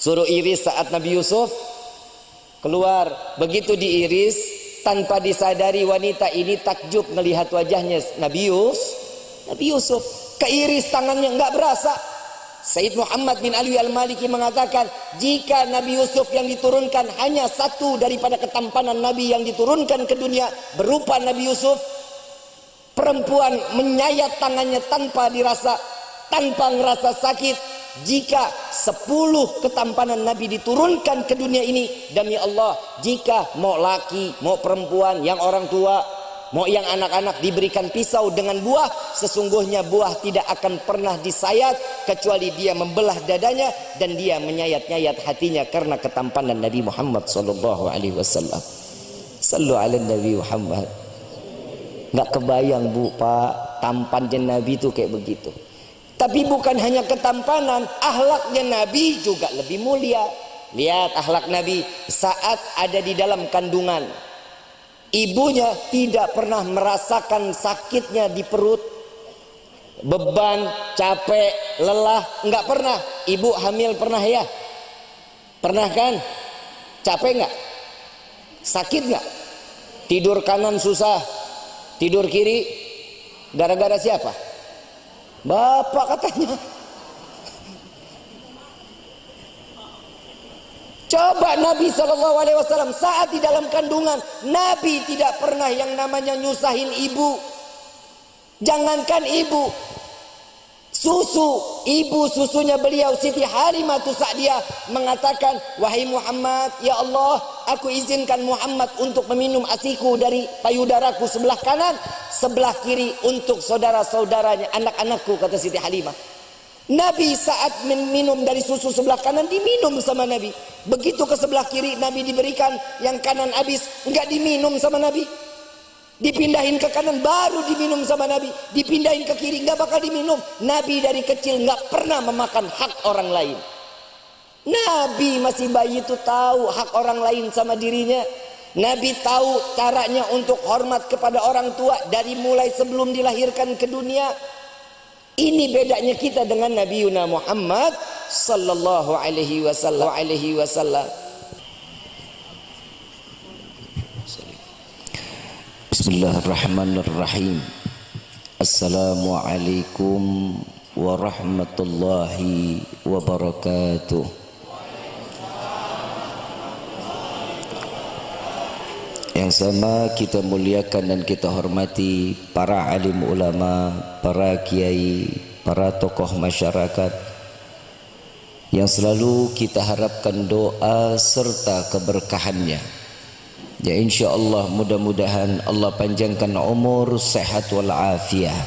Suruh iris saat Nabi Yusuf keluar. Begitu diiris, tanpa disadari wanita ini takjub melihat wajahnya Nabi Yusuf. Keiris tangannya nggak berasa. Sayyid Muhammad bin Ali al-Maliki mengatakan, jika Nabi Yusuf yang diturunkan hanya satu daripada ketampanan Nabi yang diturunkan ke dunia berupa Nabi Yusuf, perempuan menyayat tangannya tanpa dirasa, tanpa ngerasa sakit. Jika 10 ketampanan Nabi diturunkan ke dunia ini, demi Allah, jika mau laki, mau perempuan, yang orang tua, mau yang anak-anak diberikan pisau dengan buah, sesungguhnya buah tidak akan pernah disayat kecuali dia membelah dadanya dan dia menyayat-nyayat hatinya karena ketampanan Nabi Muhammad sallallahu alaihi wasallam. Sallu ala Nabi Muhammad. Nggak kebayang Bu, Pak, tampannya Nabi itu kayak begitu. Tapi bukan hanya ketampanan, akhlaknya Nabi juga lebih mulia. Lihat akhlak Nabi saat ada di dalam kandungan. Ibunya tidak pernah merasakan sakitnya di perut, beban, capek, lelah, enggak pernah. Ibu hamil pernah ya? Pernah kan? Capek enggak? Sakit enggak? Tidur kanan susah, tidur kiri gara-gara siapa? Bapak katanya. Coba Nabi SAW saat di dalam kandungan, Nabi tidak pernah yang namanya nyusahin ibu. Jangankan ibu, ibu susunya beliau Siti Halimah Sa'diyah mengatakan, wahai Muhammad, ya Allah, aku izinkan Muhammad untuk meminum asiku dari payudaraku sebelah kanan, sebelah kiri untuk saudara-saudaranya, anak-anakku, kata Siti Halimah. Nabi saat minum dari susu sebelah kanan diminum sama Nabi. Begitu ke sebelah kiri Nabi diberikan, yang kanan habis, enggak diminum sama Nabi. Dipindahin ke kanan baru diminum sama Nabi. Dipindahin ke kiri enggak bakal diminum. Nabi dari kecil enggak pernah memakan hak orang lain. Nabi masih bayi itu tahu hak orang lain sama dirinya. Nabi tahu caranya untuk hormat kepada orang tua dari mulai sebelum dilahirkan ke dunia. Ini bedanya kita dengan Nabi Yuna Muhammad sallallahu alaihi wasallam. Bismillahirrahmanirrahim. Assalamualaikum warahmatullahi wabarakatuh. Yang sama kita muliakan dan kita hormati para alim ulama, para kiai, para tokoh masyarakat yang selalu kita harapkan doa serta keberkahannya. Ya insyaallah mudah-mudahan Allah panjangkan umur, sehat wal afiah.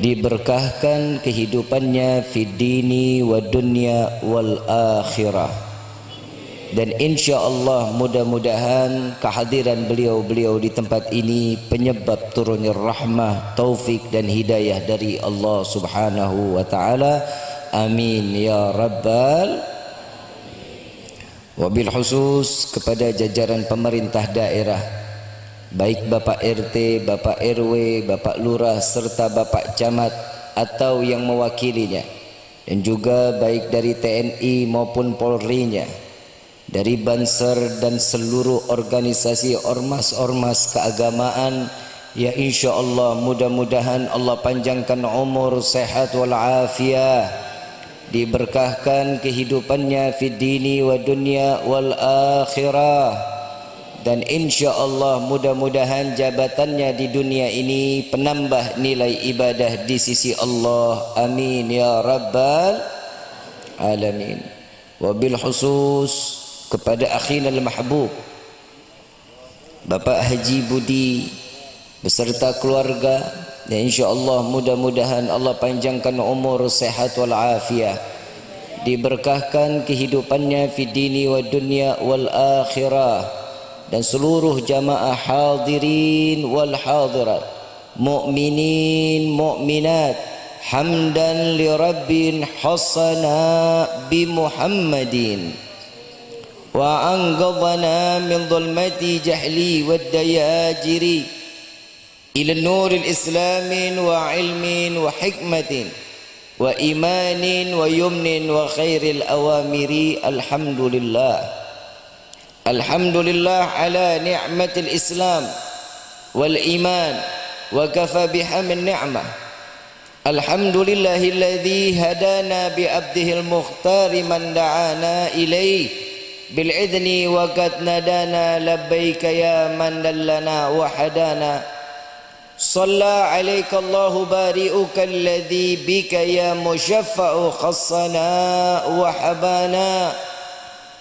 Diberkahkan kehidupannya fid dini wa dunya wal akhirah. Dan insya Allah mudah-mudahan kehadiran beliau-beliau di tempat ini penyebab turunnya rahmah, taufik dan hidayah dari Allah subhanahu wa ta'ala. Amin ya rabbal. Wabil khusus kepada jajaran pemerintah daerah, baik Bapak RT, Bapak RW, Bapak Lurah serta Bapak Camat atau yang mewakilinya, dan juga baik dari TNI maupun Polri-nya, dari Banser dan seluruh organisasi ormas-ormas keagamaan. Ya insya Allah mudah-mudahan Allah panjangkan umur, sehat wal afiah, diberkahkan kehidupannya fid dini wa dunya wal akhirah, dan insya Allah mudah-mudahan jabatannya di dunia ini penambah nilai ibadah di sisi Allah. Amin ya rabbal alamin. Wabil khusus kepada akhina al-mahbub Bapak Haji Budi beserta keluarga, dan insyaallah mudah-mudahan Allah panjangkan umur, sehat wal afiah, diberkahkan kehidupannya fid dini wa dunya wal akhirah, dan seluruh jamaah hadirin wal hadirat, mukminin mukminat, hamdan li rabbin hasana bi Muhammadin wa anqadhana min dhulmati jahli wad dayajiri ila nuril islamin wa ilmin wa hikmatin wa imanin wa yumnin wa khairil awamiri. Alhamdulillah. Alhamdulillah ala ni'matil Islam wal iman wa kafa bihamid ni'mah. Alhamdulillahilladzi hadana bi abdihil mukhtari man da'ana ilaih bil idni wa qad nadana labbaika ya man dallana wa hadana. Shalla alaika Allahu bari'uka alladzi bika ya musyaffa'u khassana wa habana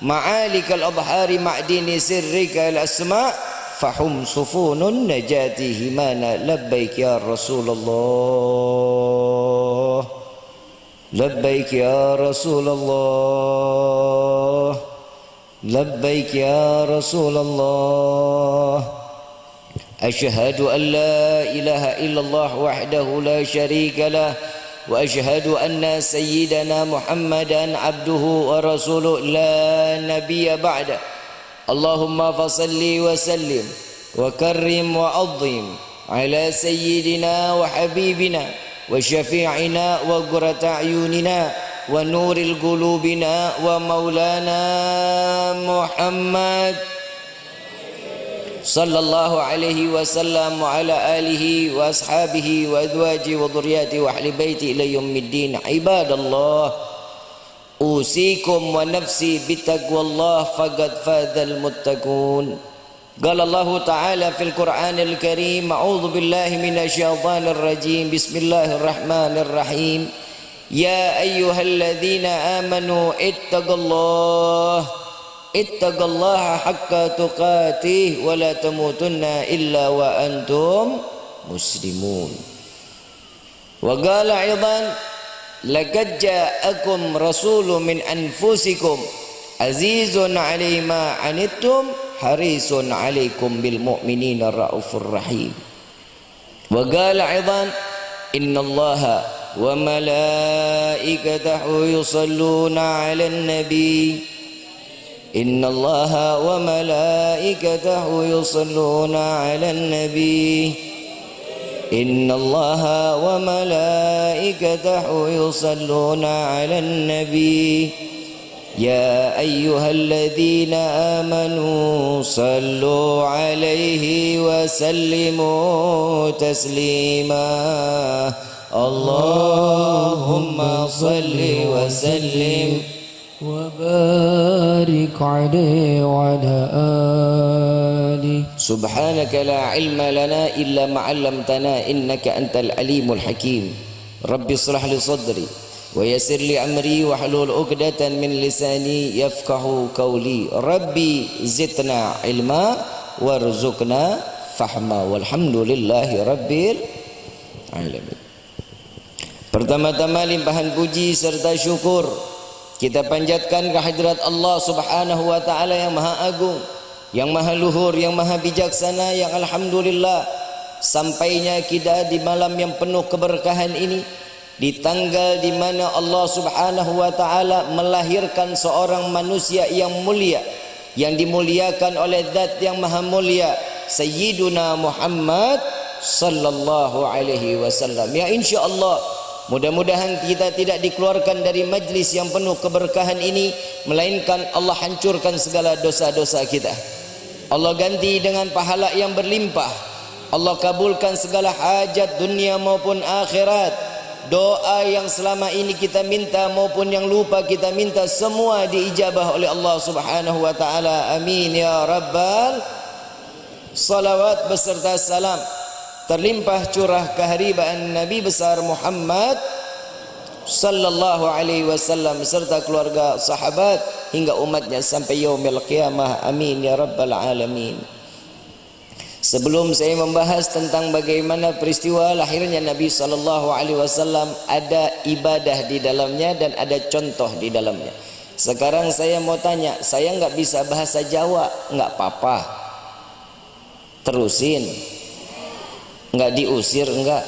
ma'alikal adhari ma'dini sirrika al asma' fahum sufunun najati himana. Labbaik ya Rasulullah, labbaik ya Rasulullah, labbaik ya Rasulullah. Asyhadu an la ilaha illallah wahdahu la syarika lah wa asyhadu anna sayyidana Muhammadan abduhu wa rasuluh la nabiyya ba'da. Allahumma fasalli wa sallim wa karrim wa azim ala sayyidina wa habibina wa syafi'ina wa qurrata a'yunina wa nuril qulubina wa maulana Muhammad sallallahu alaihi wasallam wa ala alihi wa ashabihi wa azwaji wa dhurriyyati wa ahli baiti ila yaumiddin. Ibadallah, usikum wa nafsi bitaqwallah faqad fazal muttaqun. Qala Allah Ta'ala fil Qur'anil Karim, a'udzu billahi minasy syaithanir rajim. Bismillahirrahmanirrahim. Ya ayyuhalladzina amanu ittaqullaha ittaqallaha haqqa tuqatih wa la tamutunna illa wa antum muslimun. Wa qala aidan laqad ja'akum rasulun min anfusikum azizun 'alaihi ma 'anittum harisun 'alaikum bil mu'minina raufur rahim. Wa qala aidan innallaha wa malaikatahu yusalluna 'alan nabi. Inna Allaha wa malaikatahu yusalluna 'alan nabi. Inna Allaha wa malaikatahu yusalluna 'alan nabi. Ya ayyuhalladzina amanu sallu 'alaihi wa sallimu taslima. Allahumma salli wa sallim وبارك عليه وعلى آله. سبحانك لا علم لنا إلا ما علمتنا إنك أنت العليم الحكيم. رب اشرح لي صدري ويسر لي أمري واحلل عقدة من لساني يفقهوا قولي. ربي زدنا علما وارزقنا فهما والحمد لله رب العالمين. Pertama-tama limpahan puji serta syukur kita panjatkan kehadirat Allah Subhanahu wa taala yang Maha Agung, yang Maha Luhur, yang Maha Bijaksana, yang alhamdulillah sampainya kita di malam yang penuh keberkahan ini, di tanggal di mana Allah Subhanahu wa taala melahirkan seorang manusia yang mulia, yang dimuliakan oleh zat yang maha mulia, Sayyiduna Muhammad sallallahu alaihi wasallam. Ya insyaallah mudah-mudahan kita tidak dikeluarkan dari majlis yang penuh keberkahan ini, melainkan Allah hancurkan segala dosa-dosa kita. Allah ganti dengan pahala yang berlimpah. Allah kabulkan segala hajat dunia maupun akhirat. Doa yang selama ini kita minta maupun yang lupa kita minta, semua diijabah oleh Allah Subhanahu wa taala. Amin ya rabbal. Salawat beserta salam terlimpah curah keharibaan Nabi besar Muhammad sallallahu alaihi wasallam serta keluarga, sahabat hingga umatnya sampai yaumil qiyamah. Amin ya rabbal alamin. Sebelum saya membahas tentang bagaimana peristiwa lahirnya Nabi sallallahu alaihi wasallam, ada ibadah di dalamnya dan ada contoh di dalamnya. Sekarang saya mau tanya, saya nggak bisa bahasa Jawa, nggak apa-apa, terusin. Enggak diusir, enggak.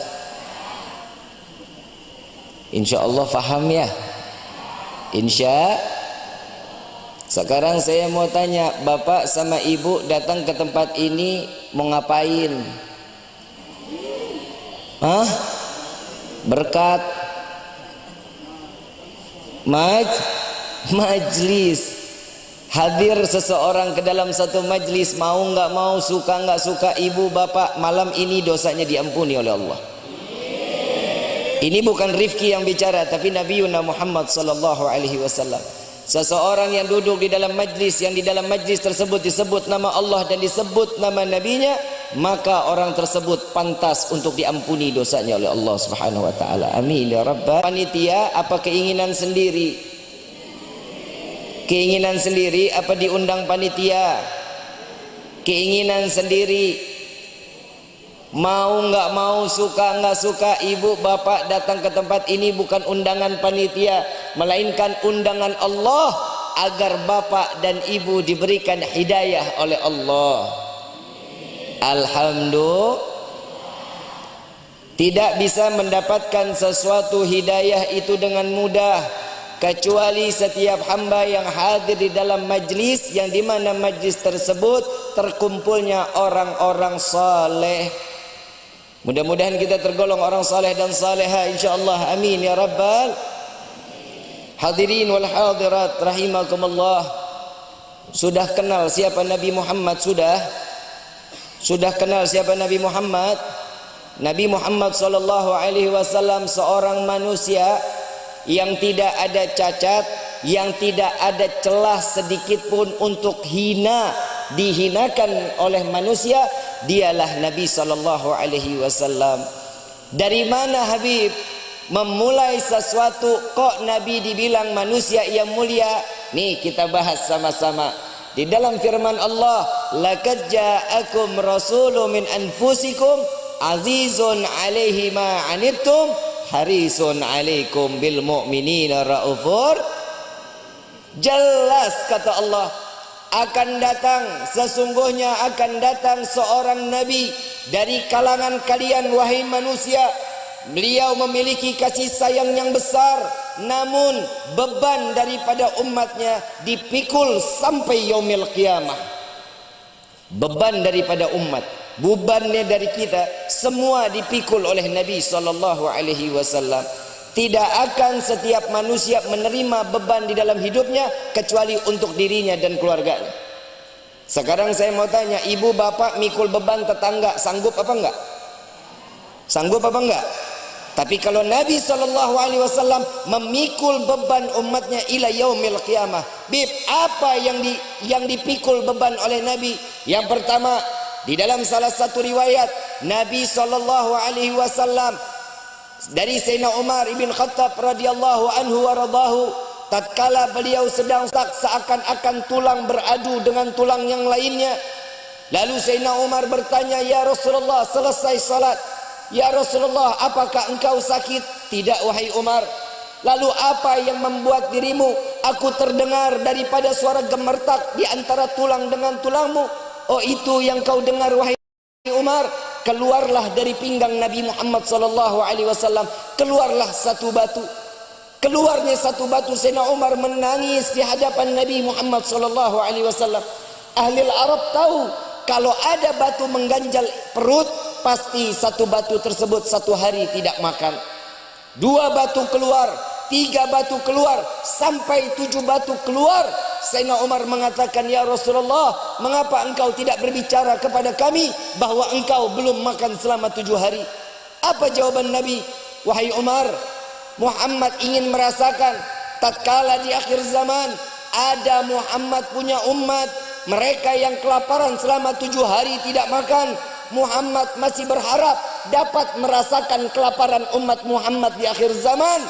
Insya Allah faham ya. Sekarang saya mau tanya, bapak sama ibu datang ke tempat ini mau ngapain? Hah? Berkat. Majlis. Hadir seseorang ke dalam satu majlis, mau nggak mau, suka nggak suka, ibu bapak, malam ini dosanya diampuni oleh Allah. Ini bukan Rifki yang bicara, tapi Nabi Muhammad sallallahu alaihi wasallam. Seseorang yang duduk di dalam majlis, yang di dalam majlis tersebut disebut nama Allah dan disebut nama nabinya, maka orang tersebut pantas untuk diampuni dosanya oleh Allah Subhanahu wa taala. Amin ya rabbal. Panitia apa keinginan sendiri? Keinginan sendiri apa diundang panitia? Keinginan sendiri. Mau nggak mau, suka nggak suka, ibu bapak datang ke tempat ini bukan undangan panitia, melainkan undangan Allah agar bapak dan ibu diberikan hidayah oleh Allah. Alhamdulillah. Tidak bisa mendapatkan sesuatu hidayah itu dengan mudah, kecuali setiap hamba yang hadir di dalam majlis, yang dimana majlis tersebut terkumpulnya orang-orang saleh. Mudah-mudahan kita tergolong orang saleh dan saleha insyaallah. Amin ya rabbal. Hadirin wal hadirat rahimakumullah. Sudah kenal siapa Nabi Muhammad? Sudah kenal siapa Nabi Muhammad? Nabi Muhammad sallallahu alaihi wasallam seorang manusia yang tidak ada cacat, yang tidak ada celah sedikit pun untuk dihinakan oleh manusia. Dialah Nabi sallallahu alaihi wasallam. Dari mana Habib memulai sesuatu kok Nabi dibilang manusia yang mulia? Nih kita bahas sama-sama. Di dalam firman Allah, laqad ja'akum rasulun min anfusikum azizun 'alaihi ma 'anittum harisun 'alaikum bil mu'minina raufur. Jelas kata Allah, akan datang, sesungguhnya akan datang seorang nabi dari kalangan kalian wahai manusia. Beliau memiliki kasih sayang yang besar, namun beban daripada umatnya dipikul sampai yaumil qiyamah. Beban daripada umat, bebannya dari kita semua dipikul oleh Nabi sallallahu alaihi wasallam. Tidak akan setiap manusia menerima beban di dalam hidupnya kecuali untuk dirinya dan keluarganya. Sekarang saya mau tanya, ibu bapak mikul beban tetangga sanggup apa enggak? Sanggup apa enggak? Tapi kalau Nabi SAW memikul beban umatnya ila yaumil qiyamah, bib, apa yang dipikul beban oleh Nabi? Yang pertama, di dalam salah satu riwayat Nabi SAW dari Sayyidina Umar ibn Khattab radhiyallahu anhu wa radahu, tatkala beliau sedang seakan-akan tulang beradu dengan tulang yang lainnya, lalu Sayyidina Umar bertanya, ya Rasulullah, selesai salat, ya Rasulullah, apakah engkau sakit? Tidak wahai Umar. Lalu apa yang membuat dirimu aku terdengar daripada suara gemertak di antara tulang dengan tulangmu? Oh, itu yang kau dengar wahai Umar. Keluarlah dari pinggang Nabi Muhammad SAW, keluarlah satu batu. Keluarnya satu batu, Sayyidina Umar menangis di hadapan Nabi Muhammad SAW. Ahli Arab tahu kalau ada batu mengganjal perut, pasti satu batu tersebut satu hari tidak makan. Dua batu keluar, tiga batu keluar, sampai 7 batu keluar. Sayyidina Umar mengatakan, ya Rasulullah, mengapa engkau tidak berbicara kepada kami bahwa engkau belum makan selama 7 hari? Apa jawaban Nabi? Wahai Umar, Muhammad ingin merasakan tatkala di akhir zaman ada Muhammad punya umat, mereka yang kelaparan selama 7 hari tidak makan. Muhammad masih berharap dapat merasakan kelaparan umat Muhammad di akhir zaman.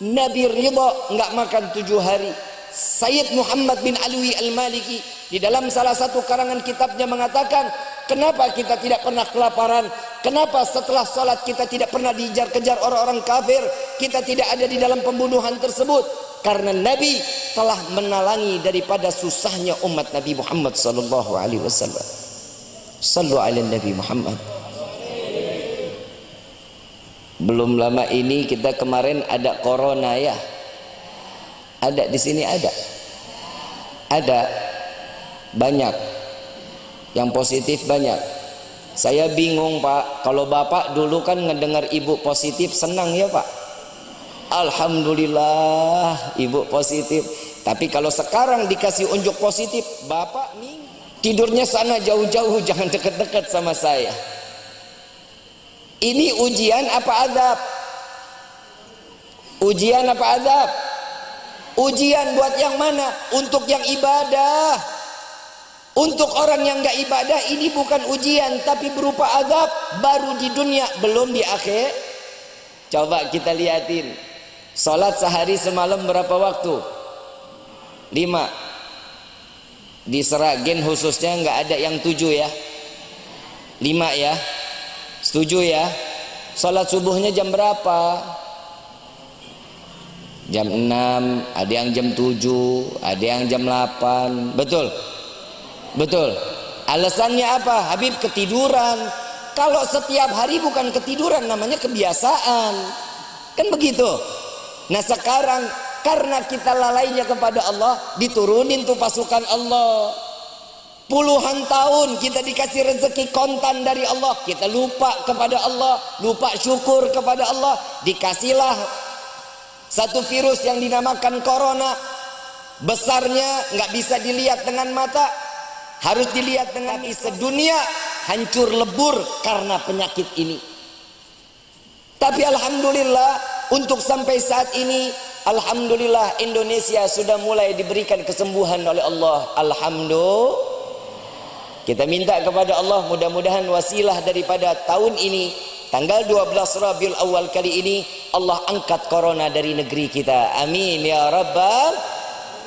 Nabi ridha enggak makan 7 hari. Sayyid Muhammad bin Alwi Al-Maliki di dalam salah satu karangan kitabnya mengatakan, kenapa kita tidak pernah kelaparan? Kenapa setelah salat kita tidak pernah dijar-kejar orang-orang kafir? Kita tidak ada di dalam pembunuhan tersebut. Karena Nabi telah menalangi daripada susahnya umat Nabi Muhammad sallallahu alaihi wasallam. Sallu ala Nabi Muhammad. Belum lama ini kita kemarin ada corona ya. Ada di sini ada banyak yang positif banyak. Saya bingung Pak, kalau Bapak dulu kan ngedengar ibu positif senang ya Pak. Alhamdulillah ibu positif. Tapi kalau sekarang dikasih unjuk positif, bapak nih tidurnya sana jauh-jauh, jangan dekat-dekat sama saya. Ini ujian apa adab? Ujian apa adab? Ujian buat yang mana? Untuk yang ibadah. Untuk orang yang gak ibadah ini bukan ujian, tapi berupa adab. Baru di dunia, belum di akhir. Coba kita lihatin. Salat sehari semalam berapa waktu? 5. Di Seragen khususnya nggak ada yang 7 ya. 5 ya. Setuju ya? Salat subuhnya jam berapa? Jam 6, ada yang jam 7, ada yang jam 8. Betul? Betul. Alasannya apa? Habib ketiduran. Kalau setiap hari bukan ketiduran, namanya kebiasaan. Kan begitu. Nah sekarang karena kita lalainya kepada Allah, diturunin tuh pasukan Allah. Puluhan tahun kita dikasih rezeki kontan dari Allah, kita lupa kepada Allah, lupa syukur kepada Allah. Dikasihlah satu virus yang dinamakan corona. Besarnya nggak bisa dilihat dengan mata, harus dilihat dengan sedunia hancur lebur karena penyakit ini. Tapi alhamdulillah untuk sampai saat ini, alhamdulillah Indonesia sudah mulai diberikan kesembuhan oleh Allah. Alhamdulillah. Kita minta kepada Allah mudah-mudahan wasilah daripada tahun ini, tanggal 12 Rabiul Awal kali ini, Allah angkat corona dari negeri kita. Amin ya rabbal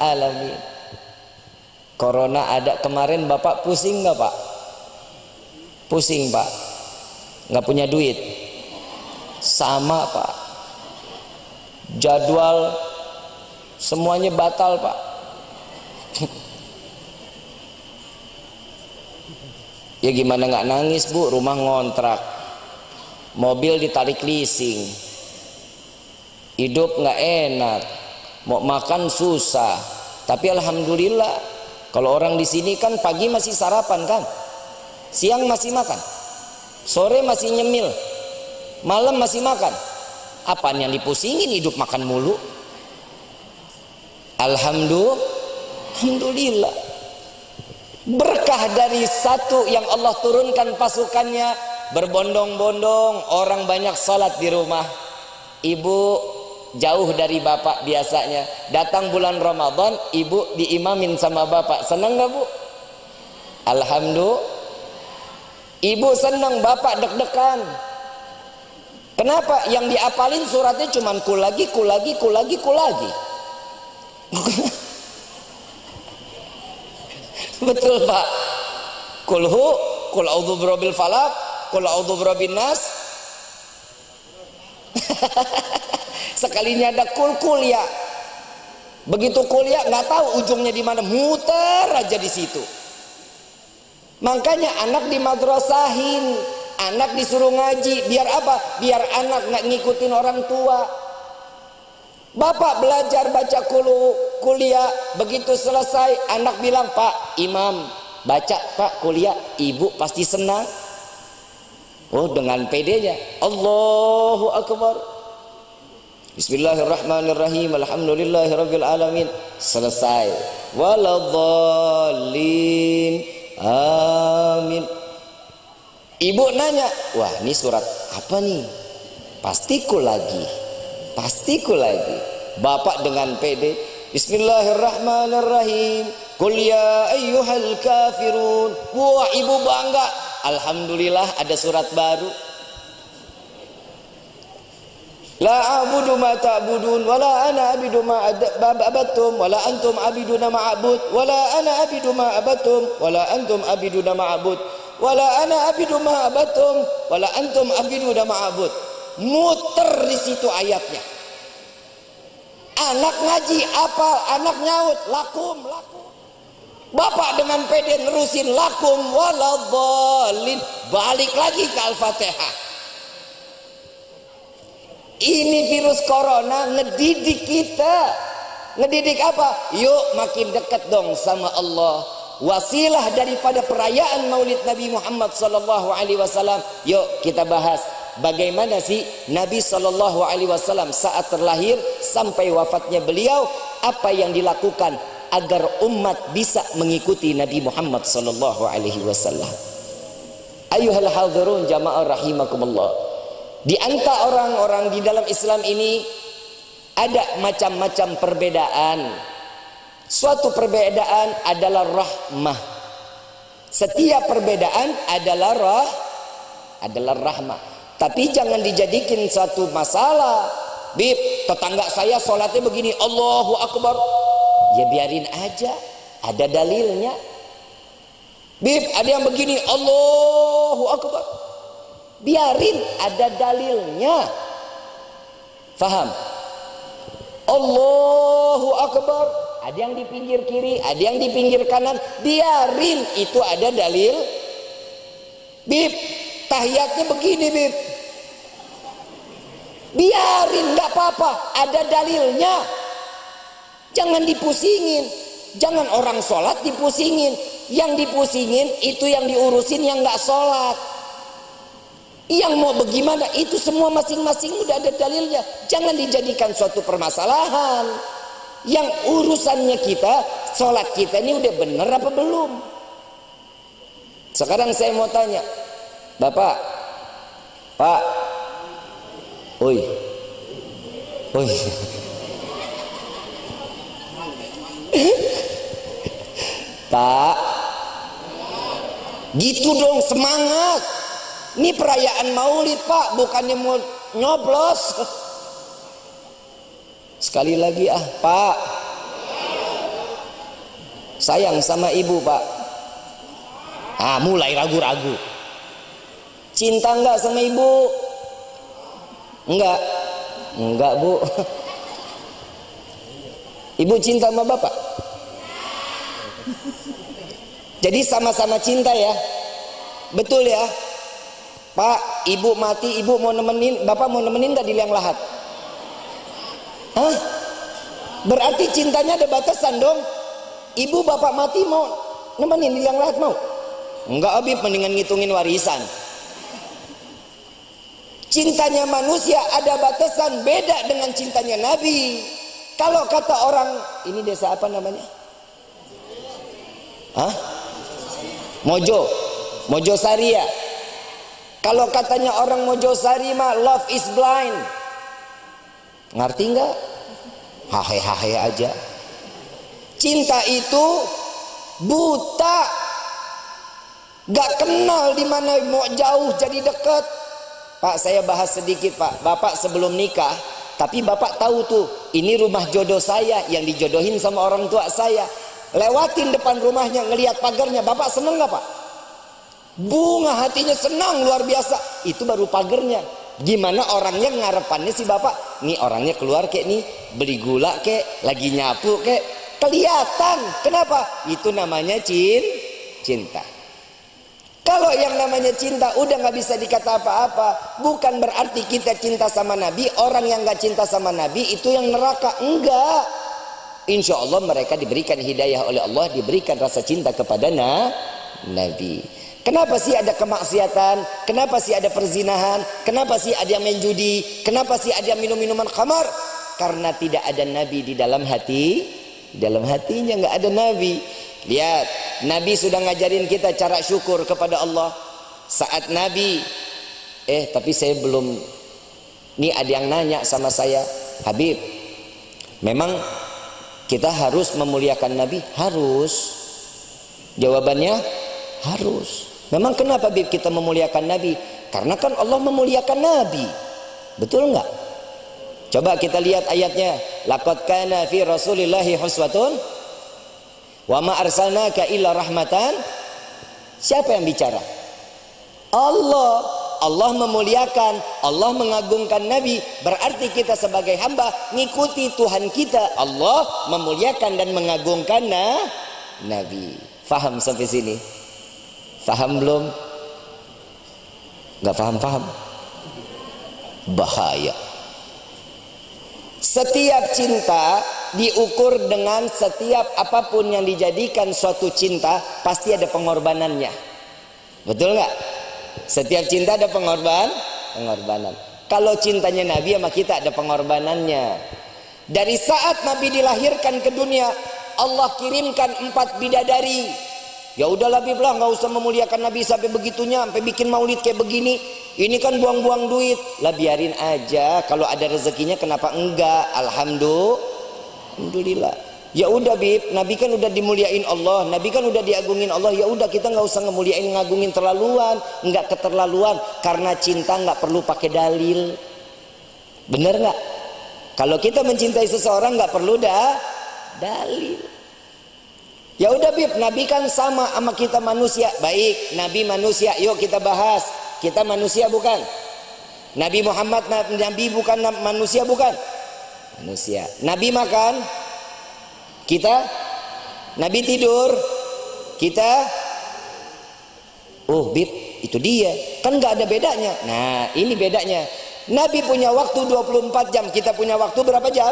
alamin. Corona ada kemarin, Bapak pusing nggak Pak? Pusing Pak? Nggak punya duit? Sama Pak. Jadwal semuanya batal Pak. Ya gimana nggak nangis Bu, rumah ngontrak, mobil ditarik leasing, hidup nggak enak, mau makan susah. Tapi alhamdulillah kalau orang di sini kan pagi masih sarapan kan, siang masih makan, sore masih nyemil, malam masih makan. Apaan yang dipusingin, hidup makan mulu. Alhamdulillah. Berkah dari satu yang Allah turunkan pasukannya, berbondong-bondong, orang banyak salat di rumah. Ibu jauh dari bapak biasanya, datang bulan Ramadan ibu diimamin sama bapak. Senang gak Bu? Alhamdulillah. Ibu senang, bapak deg-degan. Kenapa? Yang diapalin suratnya cuman kul lagi. Betul Pak. Kulhu, kul a'udzu birabbil falaq, kul a'udzu birabbin nas. Sekalinya ada kul ya. Begitu kul ya nggak tahu ujungnya di mana, muter aja di situ. Makanya anak di madrasahin, anak disuruh ngaji, biar apa? Biar anak nggak ngikutin orang tua. Bapak belajar baca kuliah, begitu selesai anak bilang, Pak Imam baca Pak kuliah, ibu pasti senang. Oh dengan pedenya, Allahu Akbar, Bismillahirrahmanirrahim, Alhamdulillahirabbil alamin, selesai. Waladhdallin, amin. Ibu nanya, wah ini surat apa nih? Pastiku lagi. Bapak dengan pede, Bismillahirrahmanirrahim, Qul ya ayyuhal kafirun. Wah ibu bangga, alhamdulillah ada surat baru. La a'budu ma ta'budun wala ana abidu ma abattum wala antum abiduna ma a'bud wala ana abidu ma abattum wala antum abiduna ma a'bud wala ana abidu ma abattum wala antum abiduna ma a'bud. Muter di situ ayatnya. Anak ngaji apa? Anak nyaut lakum. Bapak dengan pede nerusin lakum waladhdallin, balik lagi ke Al-Fatihah. Ini virus corona ngedidik kita. Ngedidik apa? Yuk makin dekat dong sama Allah. Wasilah daripada perayaan Maulid Nabi Muhammad SAW. Yuk kita bahas bagaimana sih Nabi Shallallahu Alaihi Wasallam saat terlahir sampai wafatnya beliau, apa yang dilakukan agar umat bisa mengikuti Nabi Muhammad Shallallahu Alaihi Wasallam. Ayuhal hadirun jamaah rahimakumullah. Di antara orang-orang di dalam Islam ini ada macam-macam perbedaan. Suatu perbedaan adalah rahmah. Setiap perbedaan adalah rahmah. Tapi jangan dijadikan suatu masalah. Bib, tetangga saya sholatnya begini, Allahu Akbar. Ya biarin aja, ada dalilnya. Bib, ada yang begini, Allahu Akbar. Biarin, ada dalilnya. Faham? Allahu Akbar. Ada yang di pinggir kiri, ada yang di pinggir kanan. Biarin, itu ada dalil. Bib, tahiyatnya begini, Bib. Biarin, nggak apa-apa, ada dalilnya. Jangan dipusingin. Jangan orang sholat dipusingin. Yang dipusingin itu yang diurusin yang nggak sholat. Yang mau bagaimana itu semua masing-masing udah ada dalilnya. Jangan dijadikan suatu permasalahan. Yang urusannya kita, sholat kita ini udah bener apa belum? Sekarang saya mau tanya, Bapak, Pak, oi, Pak, gitu dong, semangat. Ini perayaan Maulid, Pak, bukannya mau nyoblos. Sekali lagi Pak, sayang sama ibu, Pak. Mulai ragu-ragu. Cinta enggak sama ibu? Enggak Bu. Ibu cinta sama bapak? Jadi sama-sama cinta ya? Betul ya? Pak, ibu mati, ibu mau nemenin, bapak mau nemenin enggak di liang lahat? Hah? Berarti cintanya ada batasan dong. Ibu bapak mati mau nemenin di liang lahat mau? Enggak, Habib, mendingan ngitungin warisan. Cintanya manusia ada batasan, beda dengan cintanya Nabi. Kalau kata orang, ini desa apa namanya? Hah? Mojosari ya. Kalau katanya orang Mojosari mah love is blind. Ngerti nggak? Hahe aja. Cinta itu buta, gak kenal di mana mau jauh jadi dekat. Pak, saya bahas sedikit, Pak. Bapak sebelum nikah, tapi bapak tahu tuh, ini rumah jodoh saya yang dijodohin sama orang tua saya. Lewatin depan rumahnya, ngelihat pagarnya, bapak seneng nggak, Pak? Bunga hatinya, senang luar biasa. Itu baru pagarnya. Gimana orangnya ngarepannya si bapak? Nih orangnya keluar kayak nih, beli gula kayak, lagi nyapu kayak, kelihatan. Kenapa? Itu namanya cinta. Kalau yang namanya cinta udah nggak bisa dikata apa-apa. Bukan berarti kita cinta sama Nabi, orang yang nggak cinta sama Nabi itu yang neraka. Enggak. Insya Allah mereka diberikan hidayah oleh Allah, diberikan rasa cinta kepada Nabi. Kenapa sih ada kemaksiatan? Kenapa sih ada perzinahan? Kenapa sih ada yang main judi? Kenapa sih ada yang minum-minuman khamar? Karena tidak ada Nabi di dalam hati. Di dalam hatinya nggak ada Nabi. Lihat, Nabi sudah ngajarin kita cara syukur kepada Allah. Saat Nabi, tapi saya belum. Nih ada yang nanya sama saya, Habib, memang kita harus memuliakan Nabi? Harus. Jawabannya harus. Memang kenapa Bib kita memuliakan Nabi? Karena kan Allah memuliakan Nabi. Betul enggak? Coba kita lihat ayatnya. Laqad kana fi Rasulillahi uswatun wa ma arsalnaka illa rahmatan. Siapa yang bicara? Allah. Allah memuliakan, Allah mengagungkan Nabi. Berarti kita sebagai hamba ngikuti Tuhan kita. Allah memuliakan dan mengagungkan Nabi. Faham sampai sini? Faham belum? Gak faham? Bahaya. Setiap cinta diukur dengan setiap apapun yang dijadikan suatu cinta, pasti ada pengorbanannya. Betul gak? Setiap cinta ada pengorbanan. Kalau cintanya Nabi sama kita ada pengorbanannya. Dari saat Nabi dilahirkan ke dunia, Allah kirimkan 4 bidadari. Ya udahlah Bib lah, nggak usah memuliakan Nabi sampai begitunya, sampai bikin maulid kayak begini. Ini kan buang-buang duit. Lah biarin aja, kalau ada rezekinya kenapa enggak? Alhamdulillah. Ya udah Bib, Nabi kan udah dimuliain Allah, Nabi kan udah diagungin Allah. Ya udah kita nggak usah ngemuliain ngagungin terlaluan, nggak keterlaluan. Karena cinta nggak perlu pakai dalil. Bener nggak? Kalau kita mencintai seseorang nggak perlu dalil. Ya udah Bib, Nabi kan sama kita manusia. Baik, Nabi manusia, yuk kita bahas. Kita manusia bukan? Nabi Muhammad Nabi bukan manusia bukan? Manusia. Nabi makan, kita. Nabi tidur, kita. Oh Bib, itu dia. Kan nggak ada bedanya. Nah ini bedanya. Nabi punya waktu 24 jam, kita punya waktu berapa jam?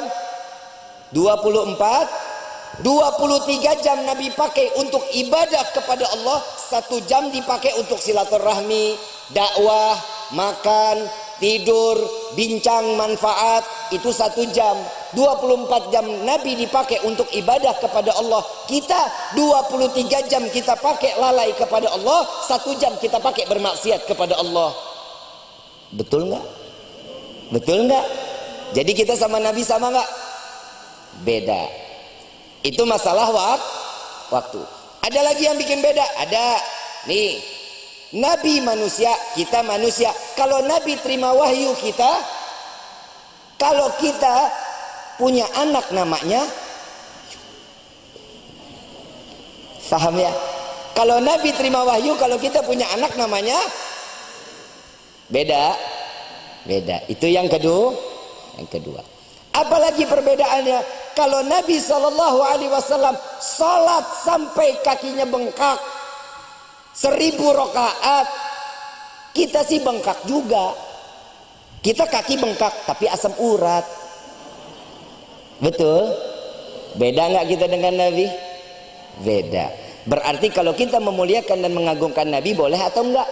23 jam Nabi pakai untuk ibadah kepada Allah, 1 jam dipakai untuk silaturahmi, dakwah, makan, tidur, bincang manfaat, itu 1 jam. 24 jam Nabi dipakai untuk ibadah kepada Allah. Kita 23 jam kita pakai lalai kepada Allah, 1 jam kita pakai bermaksiat kepada Allah. Betul nggak? Betul nggak? Jadi kita sama Nabi sama nggak? Beda. Itu masalah waktu. Ada lagi yang bikin beda? Ada. Nih, Nabi manusia, kita manusia. Kalau Nabi terima wahyu kita, kalau kita punya anak namanya, paham ya? Kalau Nabi terima wahyu, kalau kita punya anak namanya, beda. Itu yang kedua. Apalagi perbedaannya? Kalau Nabi SAW salat sampai kakinya bengkak 1000 rakaat, kita sih bengkak juga. Kita kaki bengkak tapi asam urat. Betul? Beda nggak kita dengan Nabi? Beda. Berarti kalau kita memuliakan dan mengagungkan Nabi boleh atau enggak?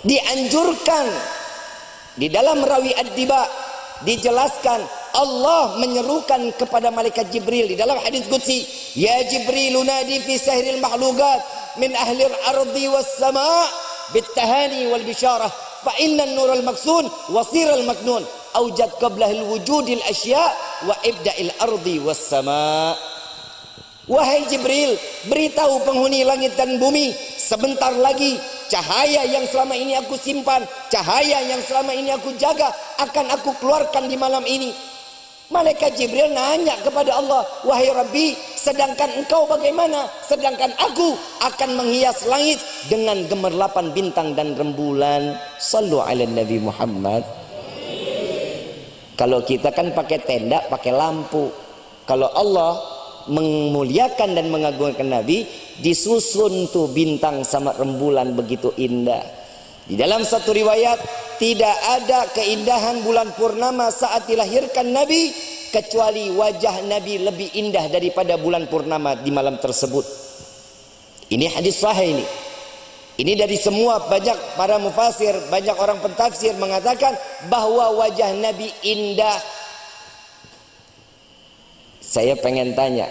Dianjurkan. Di dalam Rawi Ad-Diba dijelaskan Allah menyerukan kepada malaikat Jibril di dalam hadis qudsi, ya Jibril nadi fi sahril mahlukat min ahli al-ardi was sama' bitahani wal bisyarah fa inna an-nur al-maksun wasir al-maknun awjad qablah al-wujudil asya wa ibda'il ardi was sama'. Wahai Jibril, beritahu penghuni langit dan bumi, sebentar lagi cahaya yang selama ini aku simpan, cahaya yang selama ini aku jaga akan aku keluarkan di malam ini. Malaikat Jibril nanya kepada Allah, wahai Rabbi, sedangkan engkau bagaimana? Sedangkan aku akan menghias langit dengan gemerlapan bintang dan rembulan. Sallu ala Nabi Muhammad. Kalau kita kan pakai tenda, pakai lampu. Kalau Allah memuliakan dan mengagungkan Nabi, disusun tuh bintang sama rembulan begitu indah. Di dalam satu riwayat, tidak ada keindahan bulan purnama saat dilahirkan Nabi kecuali wajah Nabi lebih indah daripada bulan purnama di malam tersebut. Ini hadis sahih ini. Ini dari semua banyak para mufasir, banyak orang pentafsir mengatakan bahwa wajah Nabi indah. Saya pengen tanya,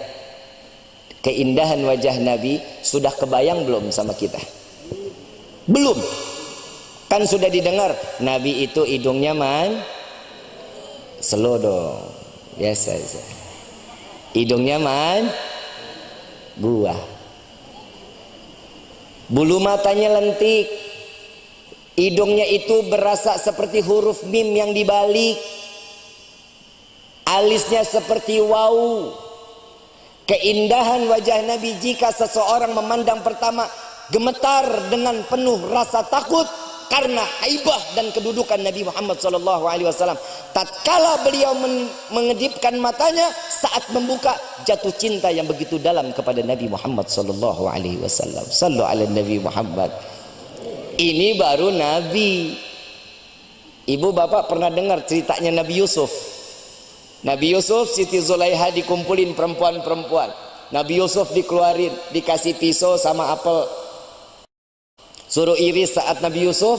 keindahan wajah Nabi sudah kebayang belum sama kita? Belum. Kan sudah didengar Nabi itu hidungnya slow dong, biasa. Hidungnya buah, bulu matanya lentik, hidungnya itu berasa seperti huruf mim yang dibalik, alisnya seperti wow. Keindahan wajah Nabi jika seseorang memandang pertama gemetar dengan penuh rasa takut karena haibah dan kedudukan Nabi Muhammad SAW. Tatkala beliau mengedipkan matanya saat membuka, jatuh cinta yang begitu dalam kepada Nabi Muhammad SAW. Sallu ala Nabi Muhammad. Ini baru Nabi. Ibu bapak pernah dengar ceritanya Nabi Yusuf? Nabi Yusuf, Siti Zulaiha dikumpulin perempuan-perempuan. Nabi Yusuf dikeluarin, dikasih pisau sama apel. Suruh iris saat Nabi Yusuf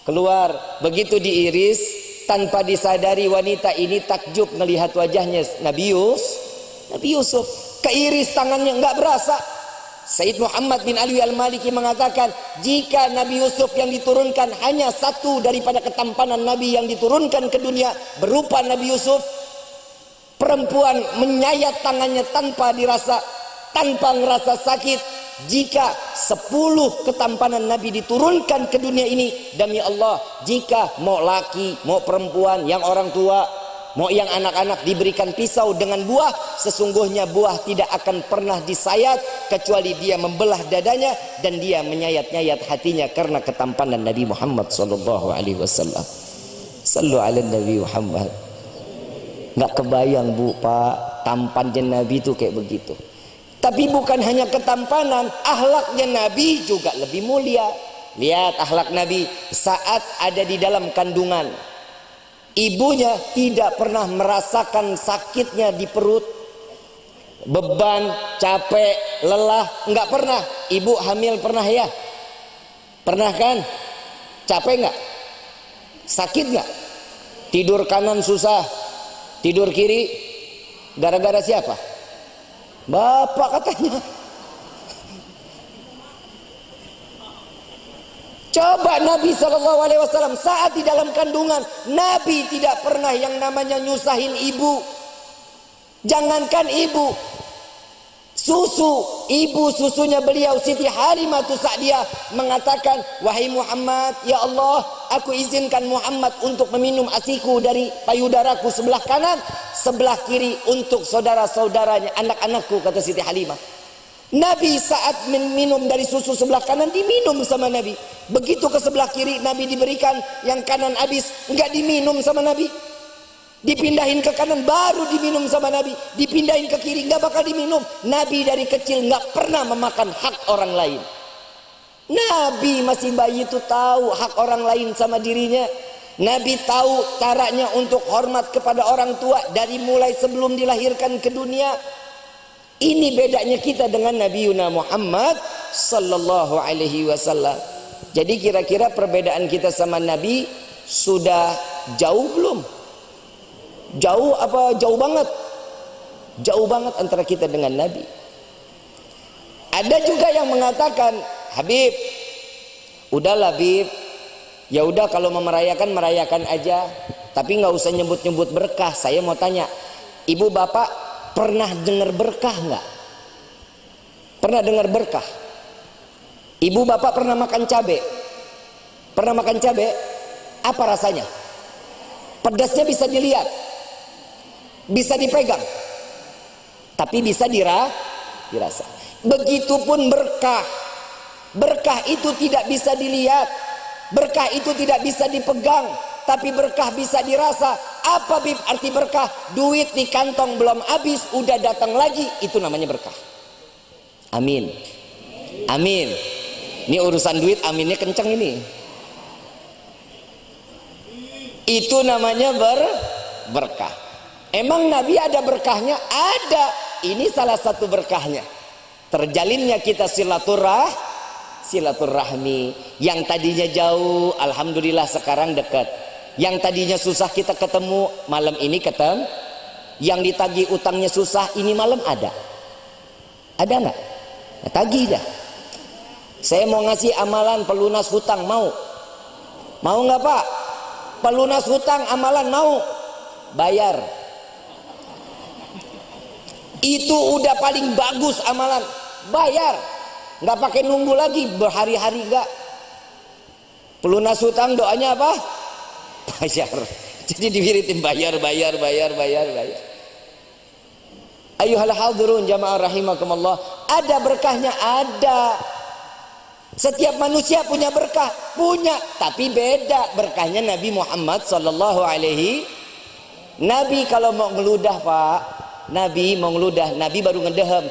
keluar. Begitu diiris, tanpa disadari wanita ini takjub melihat wajahnya Nabi Yusuf. Keiris tangannya nggak berasa. Sayyid Muhammad bin Ali Al-Maliki mengatakan, jika Nabi Yusuf yang diturunkan hanya satu daripada ketampanan Nabi yang diturunkan ke dunia berupa Nabi Yusuf, perempuan menyayat tangannya tanpa dirasa, tanpa ngerasa sakit. Jika 10 ketampanan Nabi diturunkan ke dunia ini, demi Allah, jika mau laki, mau perempuan, yang orang tua, mau yang anak-anak diberikan pisau dengan buah, sesungguhnya buah tidak akan pernah disayat kecuali dia membelah dadanya dan dia menyayat-nyayat hatinya karena ketampanan Nabi Muhammad sallallahu alaihi wasallam. Sallu ala Nabi Muhammad. Nggak kebayang Bu, Pak, tampannya Nabi itu kayak begitu. Tapi bukan hanya ketampanan, akhlaknya Nabi juga lebih mulia. Lihat akhlak Nabi saat ada di dalam kandungan. Ibunya tidak pernah merasakan sakitnya di perut, beban, capek, lelah, enggak pernah. Ibu hamil pernah ya? Pernah kan? Capek enggak? Sakit enggak? Tidur kanan susah, tidur kiri gara-gara siapa? Bapak katanya. Coba Nabi SAW saat di dalam kandungan, Nabi tidak pernah yang namanya nyusahin ibu. Jangankan ibu, ibu susunya beliau Siti Halimah Sa'diyah mengatakan, wahai Muhammad, ya Allah, aku izinkan Muhammad untuk meminum asiku dari payudaraku sebelah kanan, sebelah kiri untuk saudara-saudaranya, anak-anakku, kata Siti Halimah. Nabi saat minum dari susu sebelah kanan diminum sama Nabi. Begitu ke sebelah kiri Nabi diberikan, yang kanan habis, enggak diminum sama Nabi. Dipindahin ke kanan baru diminum sama Nabi. Dipindahin ke kiri enggak bakal diminum. Nabi dari kecil enggak pernah memakan hak orang lain. Nabi masih bayi itu tahu hak orang lain sama dirinya. Nabi tahu caranya untuk hormat kepada orang tua dari mulai sebelum dilahirkan ke dunia. Ini bedanya kita dengan Nabi Yuna Muhammad sallallahu alaihi wasallam. Jadi kira-kira perbedaan kita sama Nabi sudah jauh belum? Jauh apa jauh banget? Jauh banget antara kita dengan Nabi. Ada juga yang mengatakan, Habib, udahlah Habib, ya udah kalau mau merayakan, merayakan aja, tapi nggak usah nyebut-nyebut berkah. Saya mau tanya, ibu bapak pernah dengar berkah nggak? Pernah dengar berkah? Ibu bapak pernah makan cabai? Pernah makan cabai? Apa rasanya? Pedasnya bisa dilihat, bisa dipegang, tapi bisa dirasa. Begitupun berkah. Berkah itu tidak bisa dilihat, berkah itu tidak bisa dipegang, tapi berkah bisa dirasa. Apa Bib arti berkah? Duit di kantong belum habis udah datang lagi, itu namanya berkah. Amin. Amin. Ini urusan duit aminnya kenceng ini. Itu namanya berkah. Emang Nabi ada berkahnya? Ada. Ini salah satu berkahnya. Terjalinnya kita silaturahmi. Yang tadinya jauh, alhamdulillah sekarang dekat. Yang tadinya susah kita ketemu, malam ini ketemu. Yang ditagih utangnya susah, ini malam ada. Ada nggak? Nah, tagih dah. Saya mau ngasih amalan pelunas hutang, mau? Mau nggak Pak? Pelunas hutang amalan mau? Bayar. Itu udah paling bagus amalan. Bayar. Nggak pakai nunggu lagi berhari-hari nggak. Pelunas hutang doanya apa? Bayar. Jadi dibiritin bayar. Ayuhal hadirun jamaah rahimakumullah. Ada berkahnya, ada. Setiap manusia punya berkah, punya, tapi beda berkahnya Nabi Muhammad sallallahu alaihi. Nabi kalau mau ngeludah Pak, Nabi mau ngeludah, Nabi baru ngedehem.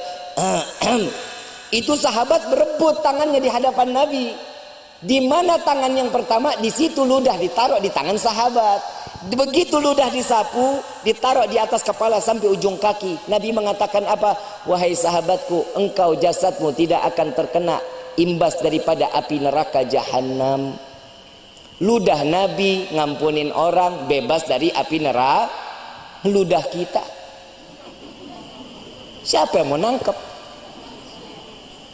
Itu sahabat berebut tangannya di hadapan Nabi. Di mana tangan yang pertama, di situ ludah ditaruh di tangan sahabat. Begitu ludah disapu, ditaruh di atas kepala sampai ujung kaki. Nabi mengatakan apa? Wahai sahabatku, engkau jasadmu tidak akan terkena imbas daripada api neraka jahanam. Ludah Nabi ngampunin orang, bebas dari api neraka. Ludah kita, siapa yang mau nangkep?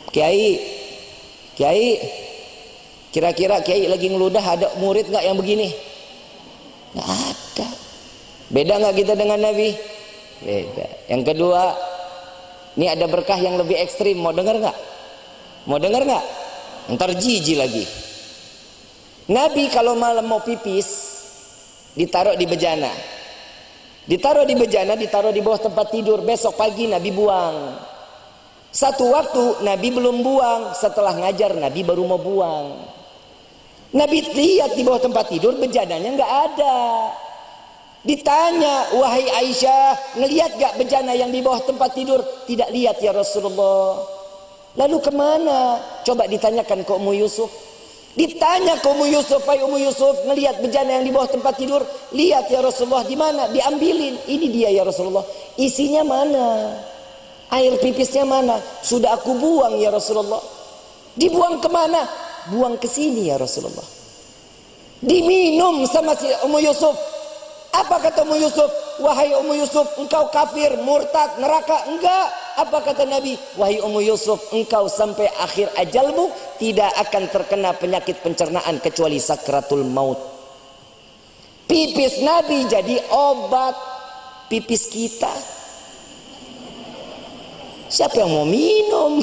Kiai, kira-kira kiai lagi ngeludah ada murid nggak yang begini? Nggak ada. Beda nggak kita dengan Nabi? Beda. Yang kedua, ini ada berkah yang lebih ekstrim. Mau dengar nggak? Mau dengar nggak? Ntar jijik lagi. Nabi kalau malam mau pipis, ditaruh di bejana. Ditaruh di bejana, ditaruh di bawah tempat tidur. Besok pagi Nabi buang. Satu waktu Nabi belum buang, setelah ngajar Nabi baru mau buang. Nabi lihat di bawah tempat tidur, bejananya nggak ada. Ditanya, wahai Aisyah, ngelihat gak bejana yang di bawah tempat tidur? Tidak lihat ya Rasulullah. Lalu kemana? Coba ditanyakan ke Ummu Yusuf. Ditanya ke Ummu Yusuf, hai Ummu Yusuf, ngelihat bejana yang di bawah tempat tidur? Lihat ya Rasulullah. Di mana? Diambilin. Ini dia ya Rasulullah. Isinya mana? Air pipisnya mana? Sudah aku buang ya Rasulullah. Dibuang kemana? Buang ke sini ya Rasulullah. Diminum sama si Ummu Yusuf. Apa kata Ummu Yusuf? Wahai Ummu Yusuf, engkau kafir, murtad, neraka. Enggak. Apa kata Nabi? Wahai Ummu Yusuf, engkau sampai akhir ajalmu tidak akan terkena penyakit pencernaan kecuali sakratul maut. Pipis Nabi jadi obat pipis kita. Siapa yang mau minum?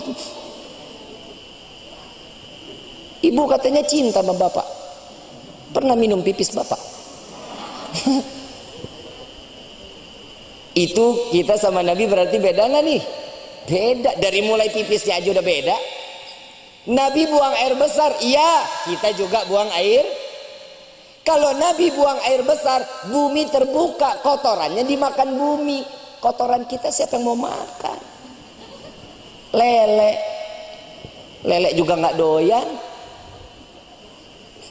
Ibu katanya cinta sama bapak. Pernah minum pipis bapak? Itu kita sama Nabi berarti beda nggak nih? Beda. Dari mulai pipisnya aja udah beda. Nabi buang air besar, iya, kita juga buang air. Kalau Nabi buang air besar, bumi terbuka, kotorannya dimakan bumi. Kotoran kita siapa yang mau makan? Lele juga nggak doyan.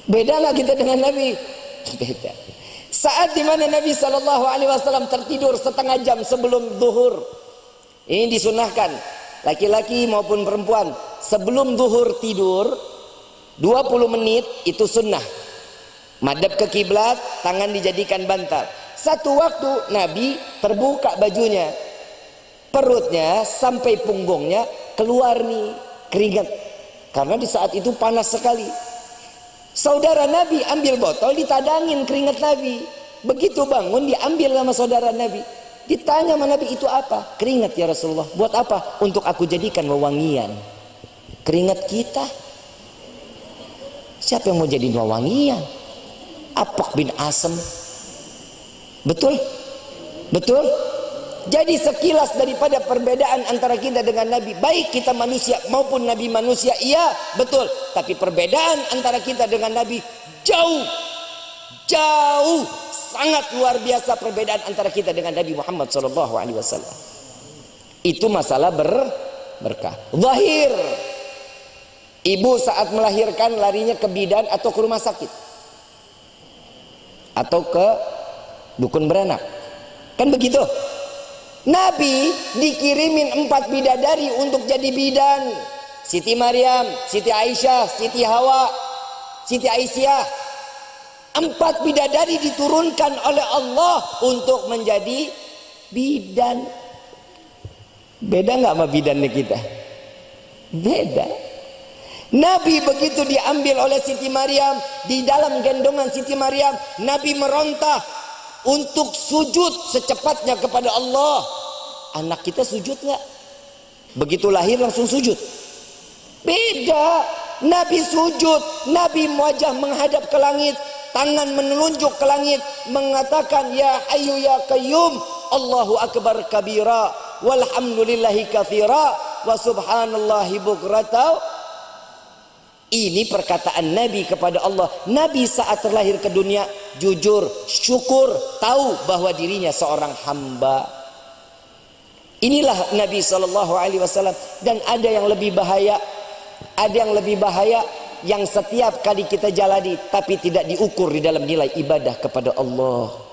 Beda nggak kita dengan Nabi? Beda. Saat dimana Nabi SAW tertidur setengah jam sebelum zuhur, ini disunahkan laki-laki maupun perempuan sebelum zuhur tidur 20 menit itu sunnah. Madhab ke kiblat, tangan dijadikan bantal. Satu waktu Nabi terbuka bajunya, perutnya sampai punggungnya keluar nih keringat, karena di saat itu panas sekali. Saudara Nabi ambil botol, ditadangin keringat Nabi. Begitu bangun diambil sama saudara Nabi. Ditanya sama Nabi, itu apa? Keringat ya Rasulullah. Buat apa? Untuk aku jadikan wewangian. Keringat kita. Siapa yang mau jadi wewangian? Apok bin Asem. Betul? Betul? Jadi sekilas daripada perbedaan antara kita dengan Nabi, baik kita manusia maupun Nabi manusia, iya betul. Tapi perbedaan antara kita dengan Nabi jauh, sangat luar biasa perbedaan antara kita dengan Nabi Muhammad SAW. Itu masalah berkah. Zahir, ibu saat melahirkan larinya ke bidan atau ke rumah sakit atau ke dukun beranak, kan begitu? Nabi dikirimin 4 bidadari untuk jadi bidan. Siti Maryam, Siti Aisyah, Siti Hawa, Siti Aisyah. 4 bidadari diturunkan oleh Allah untuk menjadi bidan. Beda nggak sama bidannya kita? Beda. Nabi begitu diambil oleh Siti Maryam, di dalam gendongan Siti Maryam, Nabi meronta untuk sujud secepatnya kepada Allah. Anak kita sujud nggak? Begitu lahir langsung sujud? Beda. Nabi sujud, Nabi wajah menghadap ke langit, tangan menunjuk ke langit, mengatakan ya hayyu ya qayyum, Allahu akbar kabira, walhamdulillahi katsira, wa subhanallahi bukrata. Ini perkataan Nabi kepada Allah. Nabi saat terlahir ke dunia jujur, syukur, tahu bahwa dirinya seorang hamba. Inilah Nabi SAW. Dan ada yang lebih bahaya, yang setiap kali kita jalani tapi tidak diukur di dalam nilai ibadah kepada Allah.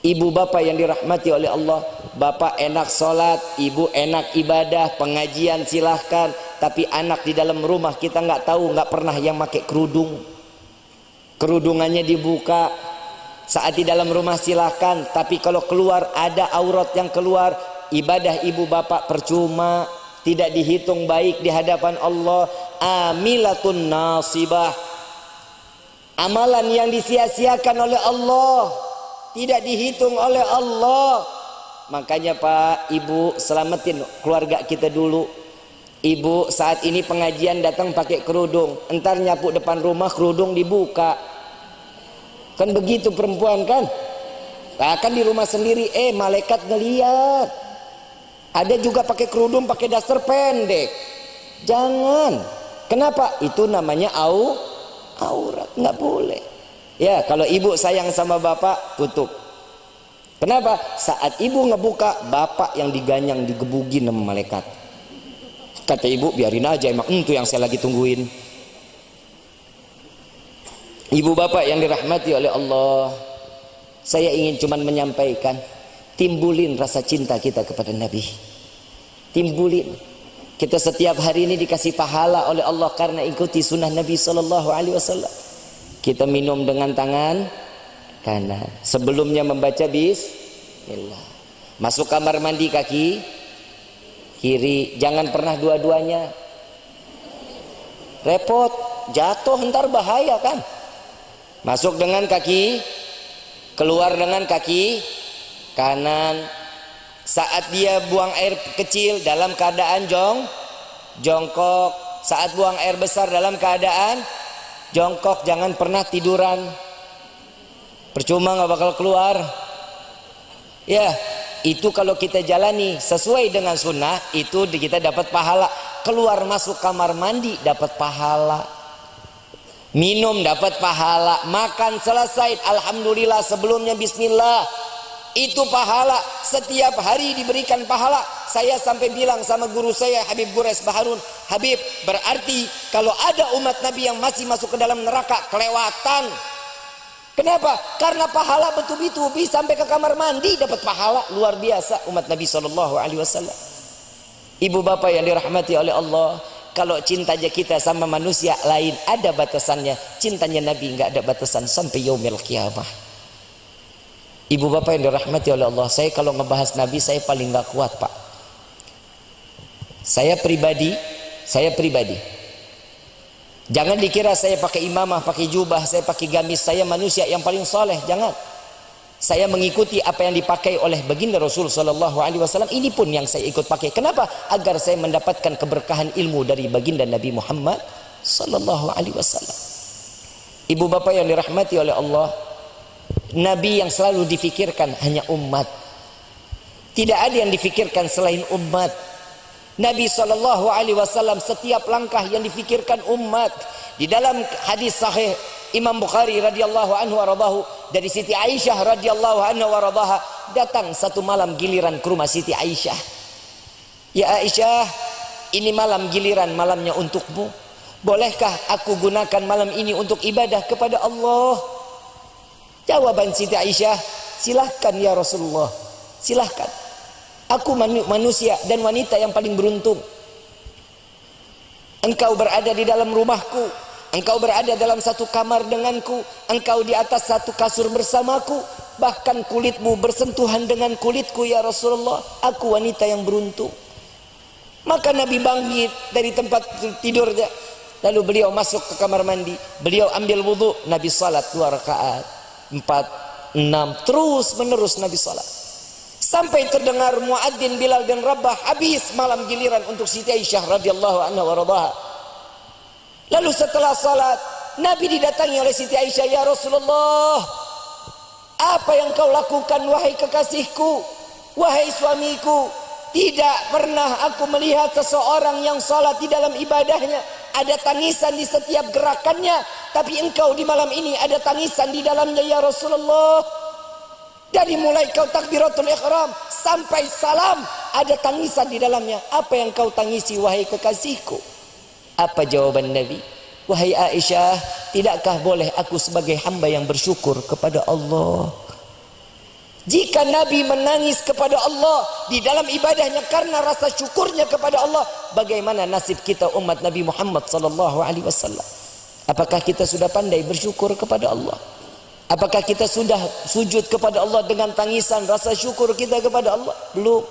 Ibu bapak yang dirahmati oleh Allah, bapak enak sholat, ibu enak ibadah, pengajian silahkan. Tapi anak di dalam rumah kita nggak tahu, nggak pernah yang pakai kerudung. kerudungannya dibuka. Saat di dalam rumah silakan, tapi kalau keluar ada aurat yang keluar, ibadah ibu bapak percuma, tidak dihitung baik di hadapan Allah. Amilatun nasibah, amalan yang disia-siakan oleh Allah, tidak dihitung oleh Allah. Makanya Pak, Ibu, selamatin keluarga kita dulu. Ibu saat ini pengajian datang pakai kerudung, entar nyapu depan rumah kerudung dibuka. Kan begitu perempuan kan? Bahkan di rumah sendiri, malaikat ngeliat. Ada juga pakai kerudung, pakai daster pendek. Jangan. Kenapa? Itu namanya aurat, nggak boleh. Ya, kalau ibu sayang sama bapak, tutup. Kenapa? Saat ibu ngebuka, bapak yang diganyang, digebugin sama malaikat. Kata ibu, biarin aja, emang itu yang saya lagi tungguin. Ibu bapak yang dirahmati oleh Allah, saya ingin cuman menyampaikan, timbulin rasa cinta kita kepada Nabi. Timbulin. Kita setiap hari ini dikasih pahala oleh Allah karena ikuti sunnah Nabi SAW. Kita minum dengan tangan kanan. Sebelumnya membaca bismillah. Masuk kamar mandi kaki kiri. Jangan pernah dua-duanya. Repot, jatuh ntar bahaya kan. Masuk dengan kaki, keluar dengan kaki kanan. Saat dia buang air kecil dalam keadaan jongkok. Saat buang air besar dalam keadaan jongkok. Jangan pernah tiduran, percuma nggak bakal keluar. Ya, itu kalau kita jalani sesuai dengan sunnah, itu kita dapat pahala. Keluar masuk kamar mandi dapat pahala. Minum dapat pahala, makan selesai alhamdulillah sebelumnya bismillah, itu pahala. Setiap hari diberikan pahala. Saya sampai bilang sama guru saya Habib Gures Baharun, Habib, berarti kalau ada umat Nabi yang masih masuk ke dalam neraka, kelewatan. Kenapa? Karena pahala betul-betul sampai ke kamar mandi dapat pahala luar biasa umat Nabi SAW. Ibu bapak yang dirahmati oleh Allah, kalau cintanya kita sama manusia lain ada batasannya, cintanya Nabi nggak ada batasan sampai yaumil qiyamah. Ibu bapak yang dirahmati oleh Allah, saya kalau ngebahas Nabi saya paling nggak kuat Pak. Saya pribadi, jangan dikira saya pakai imamah, pakai jubah, saya pakai gamis, saya manusia yang paling soleh. Jangan. Saya mengikuti apa yang dipakai oleh baginda Rasul SAW. Ini pun yang saya ikut pakai. Kenapa? Agar saya mendapatkan keberkahan ilmu dari baginda Nabi Muhammad SAW. Ibu bapak yang dirahmati oleh Allah, Nabi yang selalu difikirkan hanya umat. Tidak ada yang difikirkan selain umat. Nabi SAW setiap langkah yang difikirkan umat. Di dalam hadis sahih Imam Bukhari radhiyallahu anhu waradahu, dari Siti Aisyah radhiyallahu anha waradaha, datang satu malam giliran ke rumah Siti Aisyah. Ya Aisyah, ini malam giliran malamnya untukmu. Bolehkah aku gunakan malam ini untuk ibadah kepada Allah? Jawaban Siti Aisyah, silahkan ya Rasulullah, silahkan. Aku manusia dan wanita yang paling beruntung. Engkau berada di dalam rumahku, engkau berada dalam satu kamar denganku, engkau di atas satu kasur bersamaku, bahkan kulitmu bersentuhan dengan kulitku ya Rasulullah. Aku wanita yang beruntung. Maka Nabi bangkit dari tempat tidurnya, lalu beliau masuk ke kamar mandi, beliau ambil wudhu, Nabi salat 2 rakaat, 4, 6, terus menerus Nabi salat. Sampai terdengar muadzin Bilal bin Rabah, habis malam giliran untuk Siti Aisyah radhiyallahu anha waradaha. Lalu setelah salat, Nabi didatangi oleh Siti Aisyah, ya Rasulullah, apa yang kau lakukan wahai kekasihku, wahai suamiku? Tidak pernah aku melihat seseorang yang salat di dalam ibadahnya ada tangisan di setiap gerakannya, tapi engkau di malam ini ada tangisan di dalamnya ya Rasulullah. Dari mulai kau takbiratul ihram sampai salam ada tangisan di dalamnya. Apa yang kau tangisi wahai kekasihku? Apa jawaban Nabi? Wahai Aisyah, tidakkah boleh aku sebagai hamba yang bersyukur kepada Allah? Jika Nabi menangis kepada Allah di dalam ibadahnya karena rasa syukurnya kepada Allah, bagaimana nasib kita umat Nabi Muhammad sallallahu alaihi wasallam? Apakah kita sudah pandai bersyukur kepada Allah? Apakah kita sudah sujud kepada Allah dengan tangisan rasa syukur kita kepada Allah? Belum.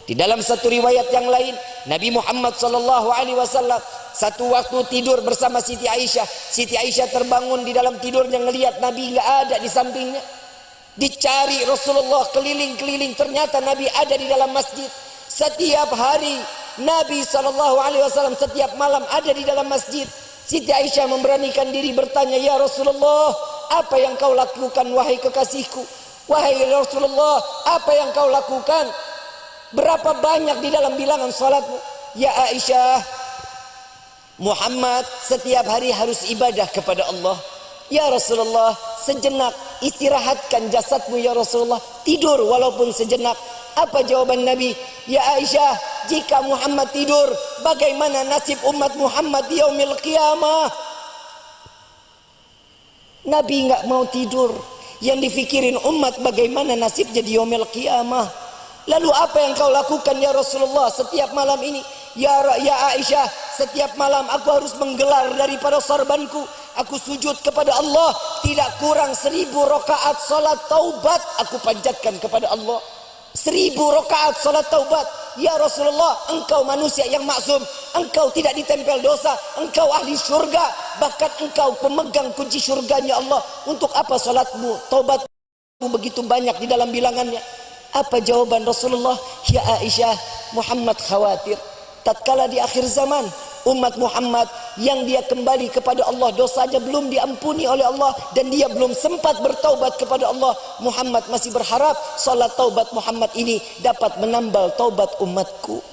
Di dalam satu riwayat yang lain, Nabi Muhammad SAW satu waktu tidur bersama Siti Aisyah. Siti Aisyah terbangun di dalam tidurnya, ngelihat Nabi nggak ada di sampingnya. Dicari Rasulullah keliling-keliling, ternyata Nabi ada di dalam masjid. Setiap hari Nabi SAW setiap malam ada di dalam masjid. Siti Aisyah memberanikan diri bertanya, "Ya Rasulullah, apa yang kau lakukan wahai kekasihku? Wahai Rasulullah, apa yang kau lakukan? Berapa banyak di dalam bilangan salatmu?" "Ya Aisyah, Muhammad setiap hari harus ibadah kepada Allah." "Ya Rasulullah, sejenak istirahatkan jasadmu ya Rasulullah, tidur walaupun sejenak." Apa jawaban Nabi? "Ya Aisyah, jika Muhammad tidur, bagaimana nasib umat Muhammad di yaumil qiyamah?" Nabi nggak mau tidur. Yang difikirin umat bagaimana nasibnya di yaumil qiyamah. Lalu apa yang kau lakukan ya Rasulullah setiap malam ini? Ya Aisyah, setiap malam aku harus menggelar daripada sorbanku. Aku sujud kepada Allah, tidak kurang 1000 rakaat salat taubat aku panjatkan kepada Allah. 1000 rakaat salat taubat. Ya Rasulullah, engkau manusia yang maksum, engkau tidak ditempel dosa, engkau ahli syurga, bahkan engkau pemegang kunci syurganya Allah. Untuk apa salatmu, taubatmu begitu banyak di dalam bilangannya? Apa jawaban Rasulullah? "Ya Aisyah, Muhammad khawatir tatkala di akhir zaman umat Muhammad yang dia kembali kepada Allah, dosanya belum diampuni oleh Allah dan dia belum sempat bertaubat kepada Allah. Muhammad masih berharap salat taubat Muhammad ini dapat menambal taubat umatku."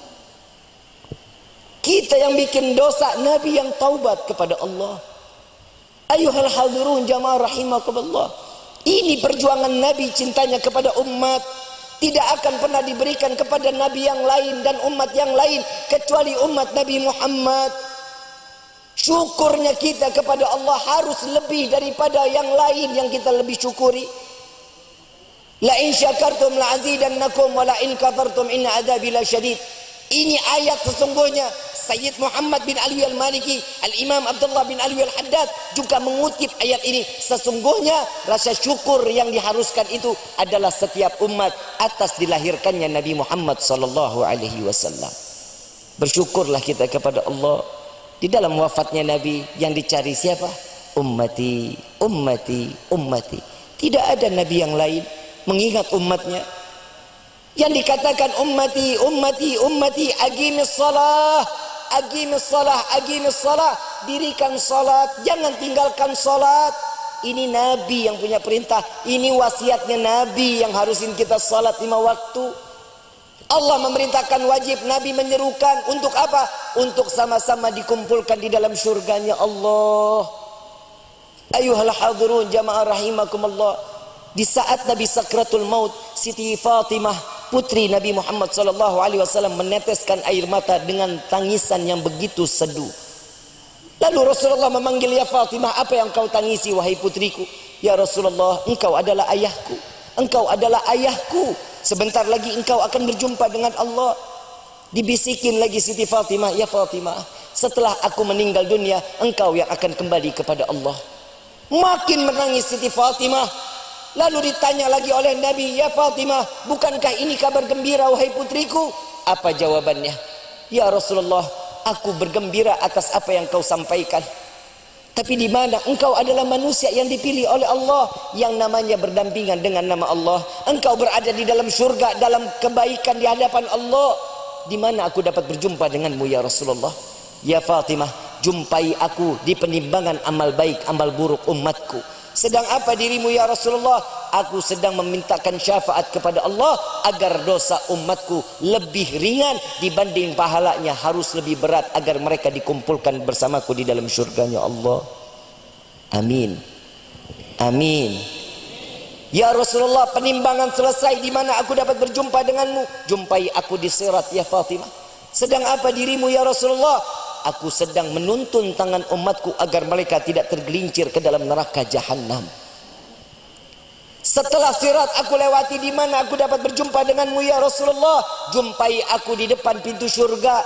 Kita yang bikin dosa, Nabi yang taubat kepada Allah. Ayuhal hadirun jamaah rahimakumullah. Ini perjuangan Nabi, cintanya kepada umat. Tidak akan pernah diberikan kepada Nabi yang lain dan umat yang lain kecuali umat Nabi Muhammad. Syukurnya kita kepada Allah harus lebih daripada yang lain yang kita lebih syukuri. La in syakartum la azidannakum wa la in kafartum inna adzabi lasyadid. Ini ayat sesungguhnya. Sayyid Muhammad bin Ali al-Maliki, Al-Imam Abdullah bin Ali al-Haddad juga mengutip ayat ini. Sesungguhnya rasa syukur yang diharuskan itu adalah setiap umat atas dilahirkannya Nabi Muhammad sallallahu alaihi wasallam. Bersyukurlah kita kepada Allah. Di dalam wafatnya Nabi yang dicari siapa? Ummati, ummati, ummati. Tidak ada Nabi yang lain mengingat umatnya. Yang dikatakan ummati, ummati, ummati, aqimis salah, aqimis salah, aqimis salah. Dirikan salat, jangan tinggalkan salat. Ini Nabi yang punya perintah. Ini wasiatnya Nabi yang harusin kita salat 5 waktu. Allah memerintahkan wajib, Nabi menyerukan untuk apa? Untuk sama-sama dikumpulkan di dalam surganya Allah. Ayuhal hadirun jamaah rahimakumullah. Di saat Nabi sakratul maut, Siti Fatimah putri Nabi Muhammad SAW meneteskan air mata dengan tangisan yang begitu seduh. Lalu Rasulullah memanggil, "Ya Fatimah, apa yang kau tangisi wahai putriku?" "Ya Rasulullah, engkau adalah ayahku. Engkau adalah ayahku. Sebentar lagi engkau akan berjumpa dengan Allah." Dibisikin lagi Siti Fatimah, "Ya Fatimah, setelah aku meninggal dunia, engkau yang akan kembali kepada Allah." Makin menangis Siti Fatimah. Lalu ditanya lagi oleh Nabi, "Ya Fatimah, bukankah ini kabar gembira wahai putriku?" Apa jawabannya? "Ya Rasulullah, aku bergembira atas apa yang kau sampaikan. Tapi di mana engkau adalah manusia yang dipilih oleh Allah, yang namanya berdampingan dengan nama Allah. Engkau berada di dalam surga, dalam kebaikan di hadapan Allah. Di mana aku dapat berjumpa denganmu ya Rasulullah?" "Ya Fatimah, jumpai aku di penimbangan amal baik, amal buruk umatku." "Sedang apa dirimu ya Rasulullah?" "Aku sedang memintakan syafaat kepada Allah agar dosa umatku lebih ringan dibanding pahalanya harus lebih berat, agar mereka dikumpulkan bersamaku di dalam surganya Allah." Amin. Amin. "Ya Rasulullah, penimbangan selesai, di mana aku dapat berjumpa denganmu?" "Jumpai aku di sirat ya Fatimah." "Sedang apa dirimu ya Rasulullah?" "Aku sedang menuntun tangan umatku agar mereka tidak tergelincir ke dalam neraka jahanam." "Setelah sirat aku lewati, di mana aku dapat berjumpa denganmu ya Rasulullah?" "Jumpai aku di depan pintu surga."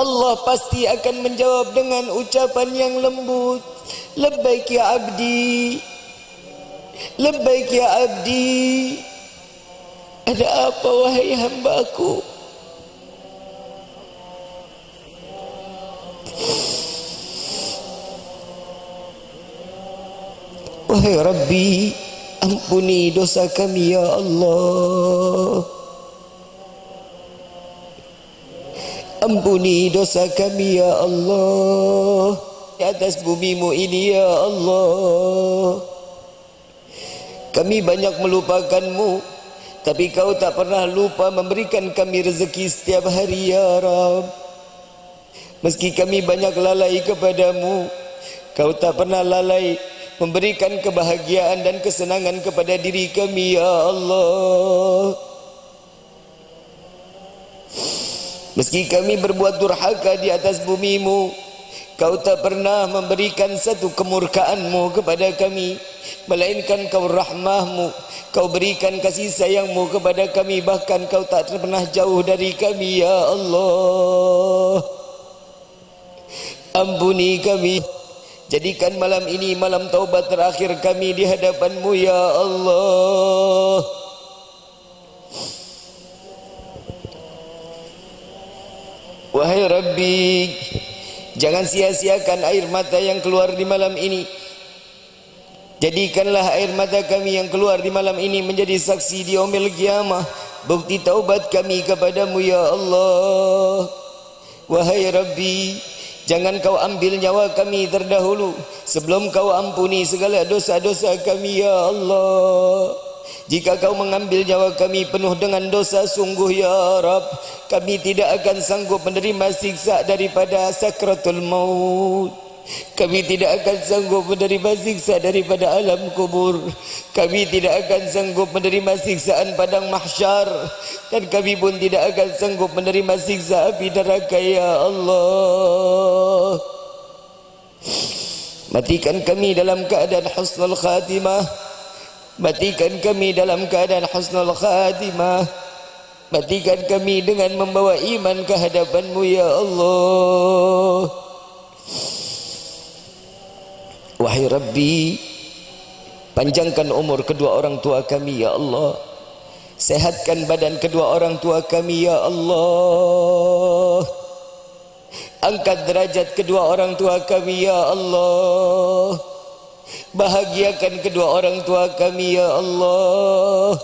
Allah pasti akan menjawab dengan ucapan yang lembut. Labbaik ya abdi, labbaik ya abdi. Ada apa wahai hambaku? Wahai Rabbi, ampuni dosa kami ya Allah. Ampuni dosa kami ya Allah. Di atas bumimu ini ya Allah. Kami banyak melupakanmu, tapi kau tak pernah lupa memberikan kami rezeki setiap hari ya Rabb. Meski kami banyak lalai kepadamu, kau tak pernah lalai memberikan kebahagiaan dan kesenangan kepada diri kami ya Allah. Meski kami berbuat durhaka di atas bumimu, kau tak pernah memberikan satu kemurkaanmu kepada kami, melainkan kau rahmahmu, kau berikan kasih sayangmu kepada kami, bahkan kau tak pernah jauh dari kami ya Allah. Ampuni kami, jadikan malam ini malam taubat terakhir kami di hadapanmu ya Allah. Wahai Rabbi, jangan sia-siakan air mata yang keluar di malam ini. Jadikanlah air mata kami yang keluar di malam ini menjadi saksi di yaumil qiyamah, bukti taubat kami kepadamu ya Allah. Wahai Rabbi, jangan kau ambil nyawa kami terdahulu sebelum kau ampuni segala dosa-dosa kami ya Allah. Jika kau mengambil nyawa kami penuh dengan dosa, sungguh ya Rabb, kami tidak akan sanggup menerima siksa daripada sakratul maut. Kami tidak akan sanggup menerima siksa daripada alam kubur. Kami tidak akan sanggup menerima siksaan padang mahsyar, dan kami pun tidak akan sanggup menerima siksa api neraka ya Allah. Matikan kami dalam keadaan husnul khatimah. Matikan kami dalam keadaan husnul khatimah. Matikan kami dengan membawa iman ke hadapanmu ya Allah. Wahai Rabbi, panjangkan umur kedua orang tua kami ya Allah. Sehatkan badan kedua orang tua kami ya Allah. Angkat derajat kedua orang tua kami ya Allah. Bahagiakan kedua orang tua kami ya Allah.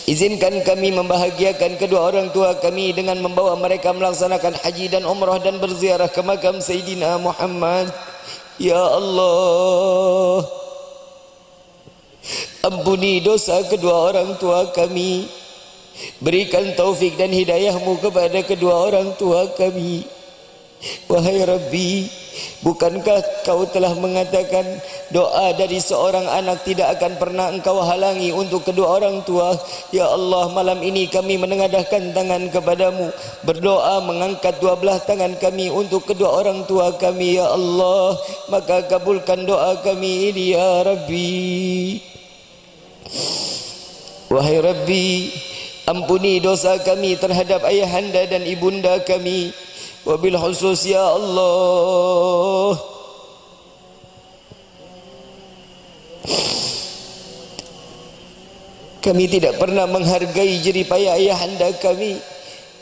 Izinkan kami membahagiakan kedua orang tua kami dengan membawa mereka melaksanakan haji dan umrah dan berziarah ke makam Sayyidina Muhammad ya Allah. Ampuni dosa kedua orang tua kami. Berikan taufik dan hidayahmu kepada kedua orang tua kami. Wahai Rabbi, bukankah kau telah mengatakan doa dari seorang anak tidak akan pernah engkau halangi untuk kedua orang tua? Ya Allah, malam ini kami menengadahkan tangan kepadamu, berdoa mengangkat dua belah tangan kami untuk kedua orang tua kami ya Allah. Maka kabulkan doa kami ini ya Rabbi. Wahai Rabbi, ampuni dosa kami terhadap ayahanda dan ibunda kami, wabil khusus ya Allah. Kami tidak pernah menghargai jerih payah ayahanda kami.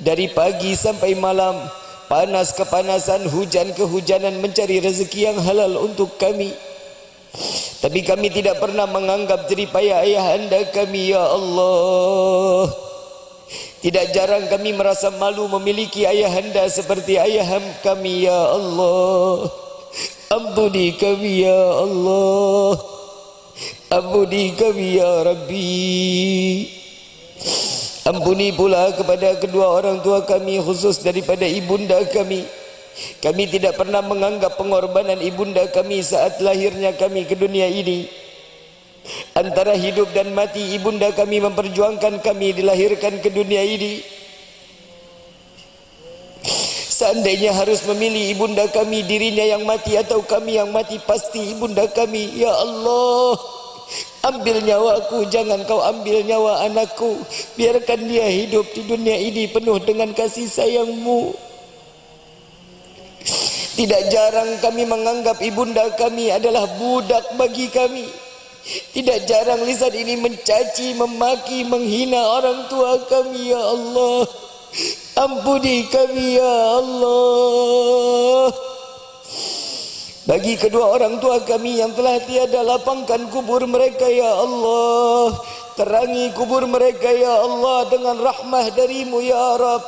Dari pagi sampai malam, panas kepanasan, hujan kehujanan, mencari rezeki yang halal untuk kami. Tapi kami tidak pernah menganggap jerih payah ayahanda kami ya Allah. Tidak jarang kami merasa malu memiliki ayahanda seperti ayah kami ya Allah. Ampuni kami ya Allah. Ampuni kami ya Rabbi. Ampuni pula kepada kedua orang tua kami, khusus daripada ibunda kami. Kami tidak pernah menganggap pengorbanan ibunda kami saat lahirnya kami ke dunia ini. Antara hidup dan mati, ibunda kami memperjuangkan kami dilahirkan ke dunia ini. Seandainya harus memilih ibunda kami, dirinya yang mati atau kami yang mati, pasti ibunda kami ya Allah. Ambil nyawaku, jangan kau ambil nyawa anakku. Biarkan dia hidup di dunia ini penuh dengan kasih sayangmu. Tidak jarang kami menganggap ibunda kami adalah budak bagi kami. Tidak jarang lisan ini mencaci, memaki, menghina orang tua kami. Ya Allah, ampuni kami ya Allah. Bagi kedua orang tua kami yang telah tiada, lapangkan kubur mereka ya Allah. Terangi kubur mereka ya Allah dengan rahmah darimu ya Rabb.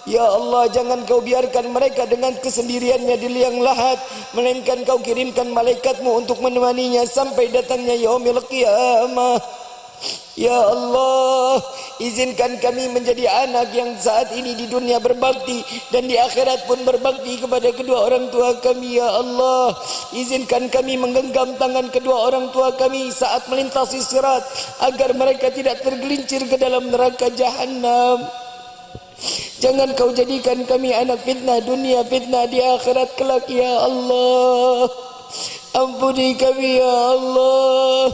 Ya Allah, jangan kau biarkan mereka dengan kesendiriannya di liang lahat, melainkan kau kirimkan malaikatmu untuk menemaninya sampai datangnya yaumil qiyamah. Ya Allah, izinkan kami menjadi anak yang saat ini di dunia berbakti dan di akhirat pun berbakti kepada kedua orang tua kami. Ya Allah, izinkan kami menggenggam tangan kedua orang tua kami saat melintasi sirat, agar mereka tidak tergelincir ke dalam neraka jahanam. Jangan kau jadikan kami anak fitnah dunia, fitnah di akhirat kelak ya Allah. Ampuni kami ya Allah.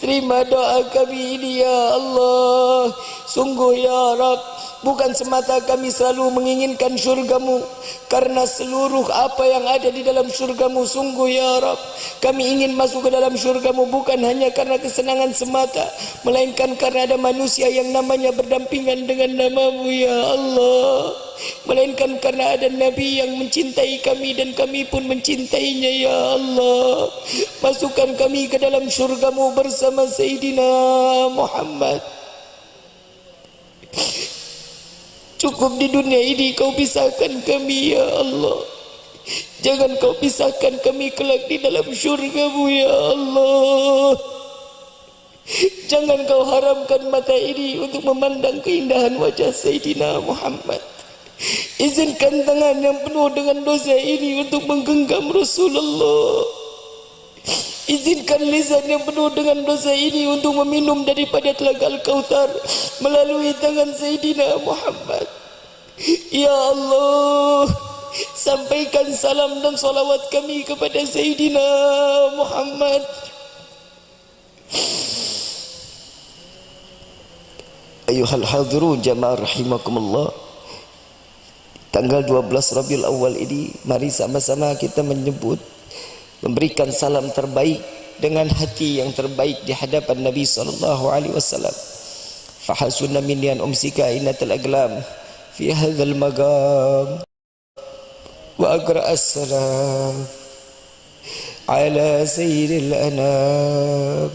Terima doa kami ini ya Allah. Sungguh ya Rabb, bukan semata kami selalu menginginkan syurgamu, karena seluruh apa yang ada di dalam syurgamu. Sungguh ya Rabb, kami ingin masuk ke dalam syurgamu bukan hanya karena kesenangan semata, melainkan karena ada manusia yang namanya berdampingan dengan namamu ya Allah. Melainkan karena ada Nabi yang mencintai kami dan kami pun mencintainya ya Allah. Masukkan kami ke dalam syurgamu bersama Sayyidina Muhammad. Cukup di dunia ini kau pisahkan kami ya Allah. Jangan kau pisahkan kami kelak di dalam syurgamu ya Allah. Jangan kau haramkan mata ini untuk memandang keindahan wajah Sayyidina Muhammad. Izinkan tangan yang penuh dengan dosa ini untuk menggenggam Rasulullah. Izinkan lisan yang penuh dengan dosa ini untuk meminum daripada telaga Al-Kautsar melalui tangan Sayyidina Muhammad. Ya Allah, sampaikan salam dan salawat kami kepada Sayyidina Muhammad. Ayuhal hadirun jamaah rahimakumullah. Tanggal 12 Rabiul Awal ini, mari sama-sama kita menyebut, memberikan salam terbaik dengan hati yang terbaik di hadapan Nabi SAW. Fahasunna minni an umsika inatal aglam fi hadzal maqam wa aqra as-salam ala sayyidil anam.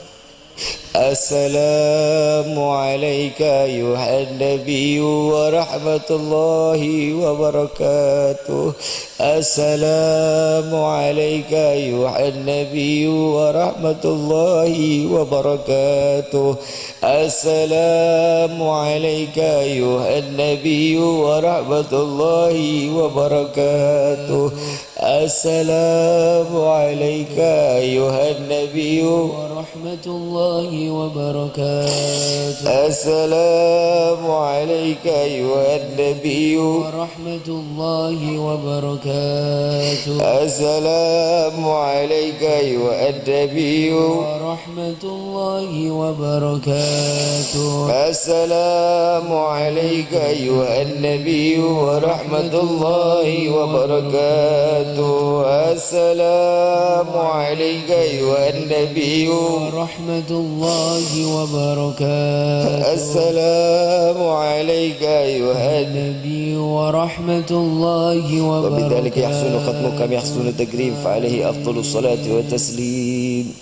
Assalamu alayka ayuhan nabiyyu wa rahmatullahi wa barakatuh. Assalamu alayka ayuhan nabiyyu wa rahmatullahi wa barakatuh. Assalamu alayka ayuhan nabiyyu wa rahmatullahi wa barakatuh. Assalamu alayka ayuhan nabiyyu wa rahmatullahi wa barakatuh. Assalamu alayka ayuhan nabiyyu wa rahmatullahi wa barakatuh. Assalamu alayka ayuhan nabiyyu wa rahmatullahi wa barakatuh. Assalamu alayka ayuhan nabiyyu wa rahmatullahi wa barakatuh. Assalamu alayka ayuhan nabiyyu wa rahmatullahi wa barakatuh. Assalamu alayka ayuhan nabiyyu wa rahmatullahi wa barakatuh. Wa bidzalika yahsunu khatmuka yahsunu takrim fa alaihi afdhalus salati wa taslim.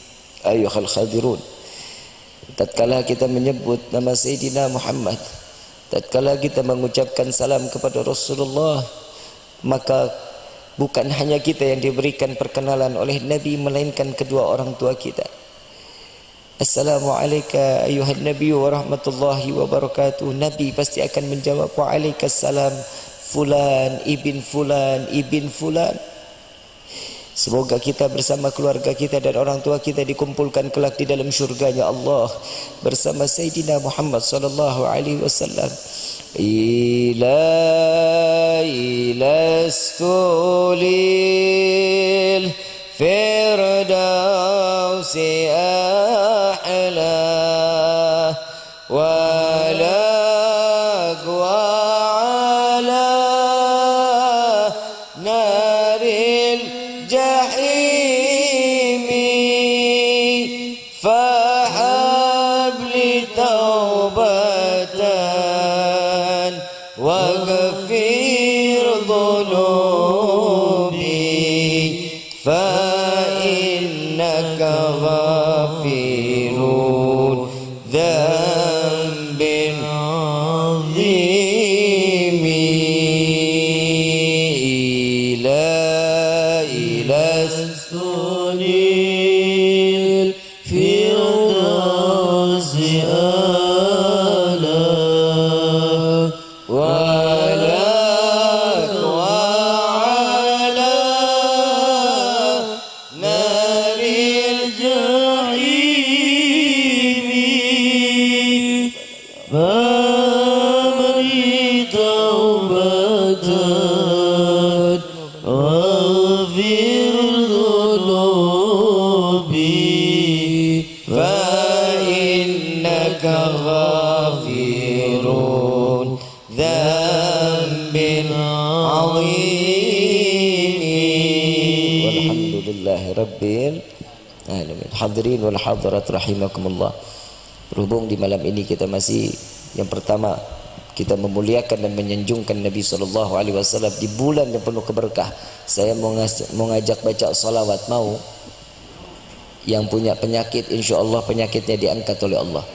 Ayuhal khadirun, tatkala kita menyebut nama Sayyidina Muhammad, tatkala kita mengucapkan salam kepada Rasulullah, maka bukan hanya kita yang diberikan perkenalan oleh Nabi, melainkan kedua orang tua kita. Assalamu alayka ayuhan Nabi wa rahmatullahi wa barakatuh. Nabi pasti akan menjawab wa alaikassalam fulan ibn fulan ibn fulan. Semoga kita bersama keluarga kita dan orang tua kita dikumpulkan kelak di dalam syurganya Allah bersama Sayyidina Muhammad sallallahu alaihi wasallam. إلهي لست للفردوس أحلى ولا أقوى على نار الجحيم فهب لي توبة واغفر ذنوبي فإنك غفير ذنب عظيم إلى السنين الفردوس أعلى ولا أقوى على نار الجحيم فابري توبة واغفر ذنوبي فإنك غفير ذنب عظيم والحمد لله رب العالمين. Hadirin wal hadirat rahimakumullah. Berhubung di malam ini kita masih yang pertama kita memuliakan dan menyanjungkan Nabi SAW di bulan yang penuh keberkah. Saya mau ngajak baca salawat. Mau yang punya penyakit, insya Allah penyakitnya diangkat oleh Allah.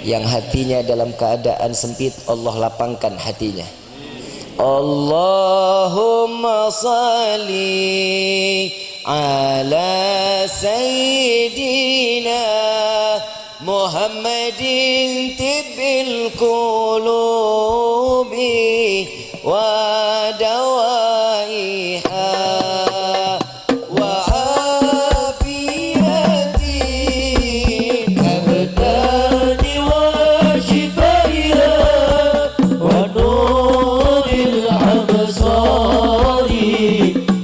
Yang hatinya dalam keadaan sempit, Allah lapangkan hatinya. Allahumma salli ala sayyidina Muhammadin tibbil qulubi wa dawaiha wa afiyatin abdani wa shifaiha wa nuril absari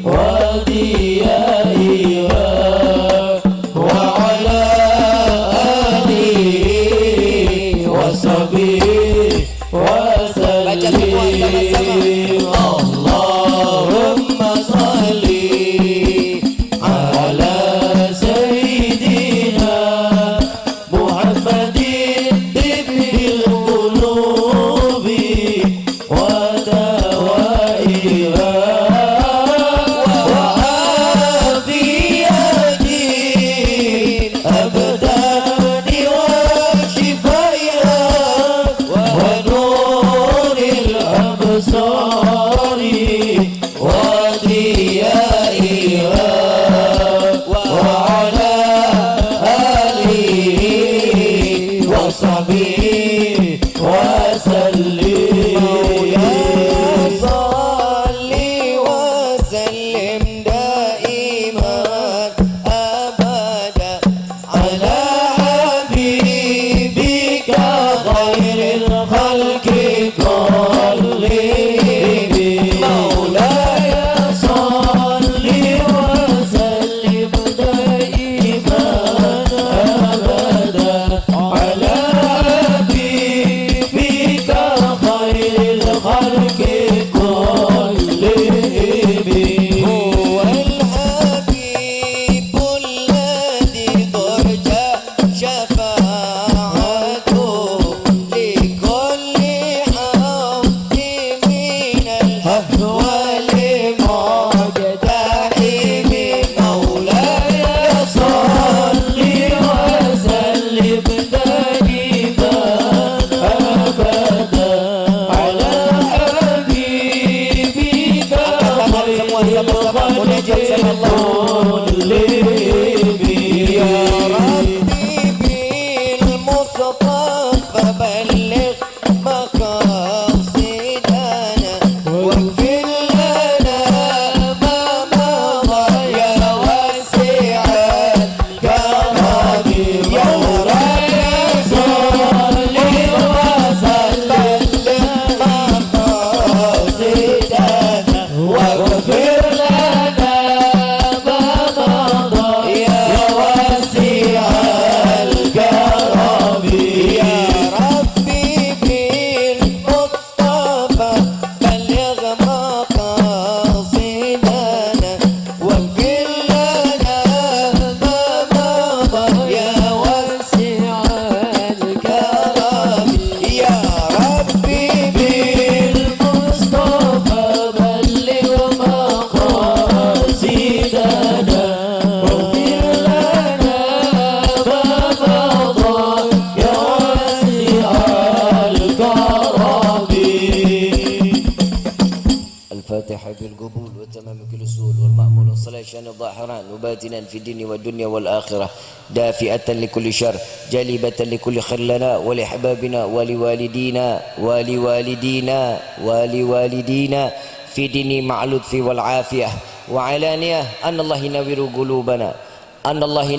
wa diyaiha wa ala baca semua sama-sama. Allahumma salli ala sayyidina Muhammadin tibbil qulubi wa dawaiha wa afiyatin abdani wa shifaiha wa nuril absari wa diyaiha wa ala alihi wa sahbihi wa sallim. Salli wa sallim daiman abada ala habibika khairil khalqi kullihim. Maulaya salli wa sallim daiman abada ala habibika khairil khalqi kullihim. Huwal habibul ladzi turja syafa'atuhu likulli abdin minal ahwal muqtahim. Maulaya salli wa sallim daiman abada ala habibika khairil khalqi kullihim. Ya Rabbi bil Mustafa balligh maqasidana waghfir lana ma madha ya wasi'al karami. Ya Rabbi salli wa sallim maqasidana waghfir lana ma madha ya wasi'al karami. Ya بالقبول وتمام كل الأصول والمأمول والصلاة شأن الظاهران وباتنا في الدين والدنيا والآخرة دافئة لكل شر جالبة لكل خير لنا ولأحبابنا ولوالدينا في دين مع اللطف والعافية وعلانية أن الله ينور قلوبنا أن الله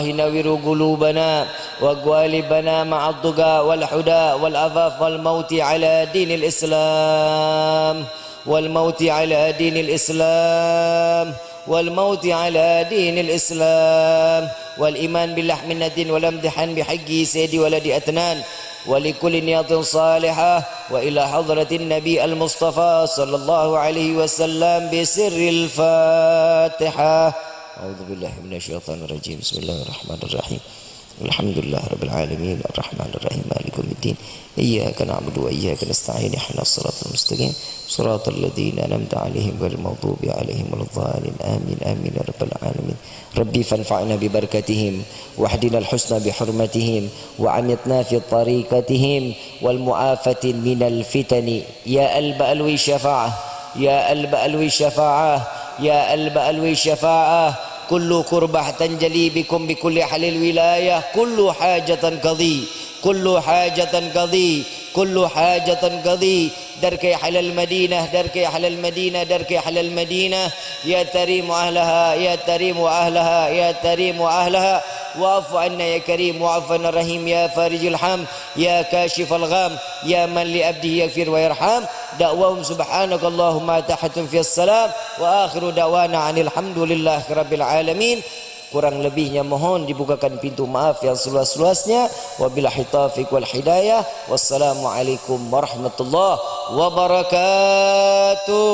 ينور قلوبنا وقوالبنا مع الضقى والحدى والعفاف والموت على دين الإسلام والإيمان باللحم الندين والامتحان بحق سيدي ولد أتنان ولكل نية صالحة وإلى حضرة النبي المصطفى صلى الله عليه وسلم بسر الفاتحة. أعوذ بالله من الشيطان الرجيم. بسم الله الرحمن الرحيم. الحمد لله رب العالمين الرحمن الرحيم مالك يوم الدين إياك نعبد وإياك نستعين اهدنا الصراط المستقيم صراط الذين أنعمت عليهم غير المغضوب عليهم ولا الضالين آمين آمين يا رب العالمين. ربي فانفعنا ببركتهم واهدنا الحسنى بحرمتهم وعمتنا في طريقتهم والمعافة من الفتن يا ألب ألوي الشفاعة كل كربة تنجلي بكم بكل حل الولاية كل حاجة قضي درك أهل المدينة يا تريم أهلها واعف عنا يا كريم واعف عنا الرحيم يا فارج الحم يا كاشف الغم يا من لأبده يغفر ويرحم. دعواهم سبحانك اللهم تحت في السلام وآخر دعوانا عن الحمد لله رب العالمين. Kurang lebihnya mohon dibukakan pintu maaf yang seluas-luasnya. Wabillahi taufiq wal hidayah. Wassalamualaikum warahmatullahi wabarakatuh.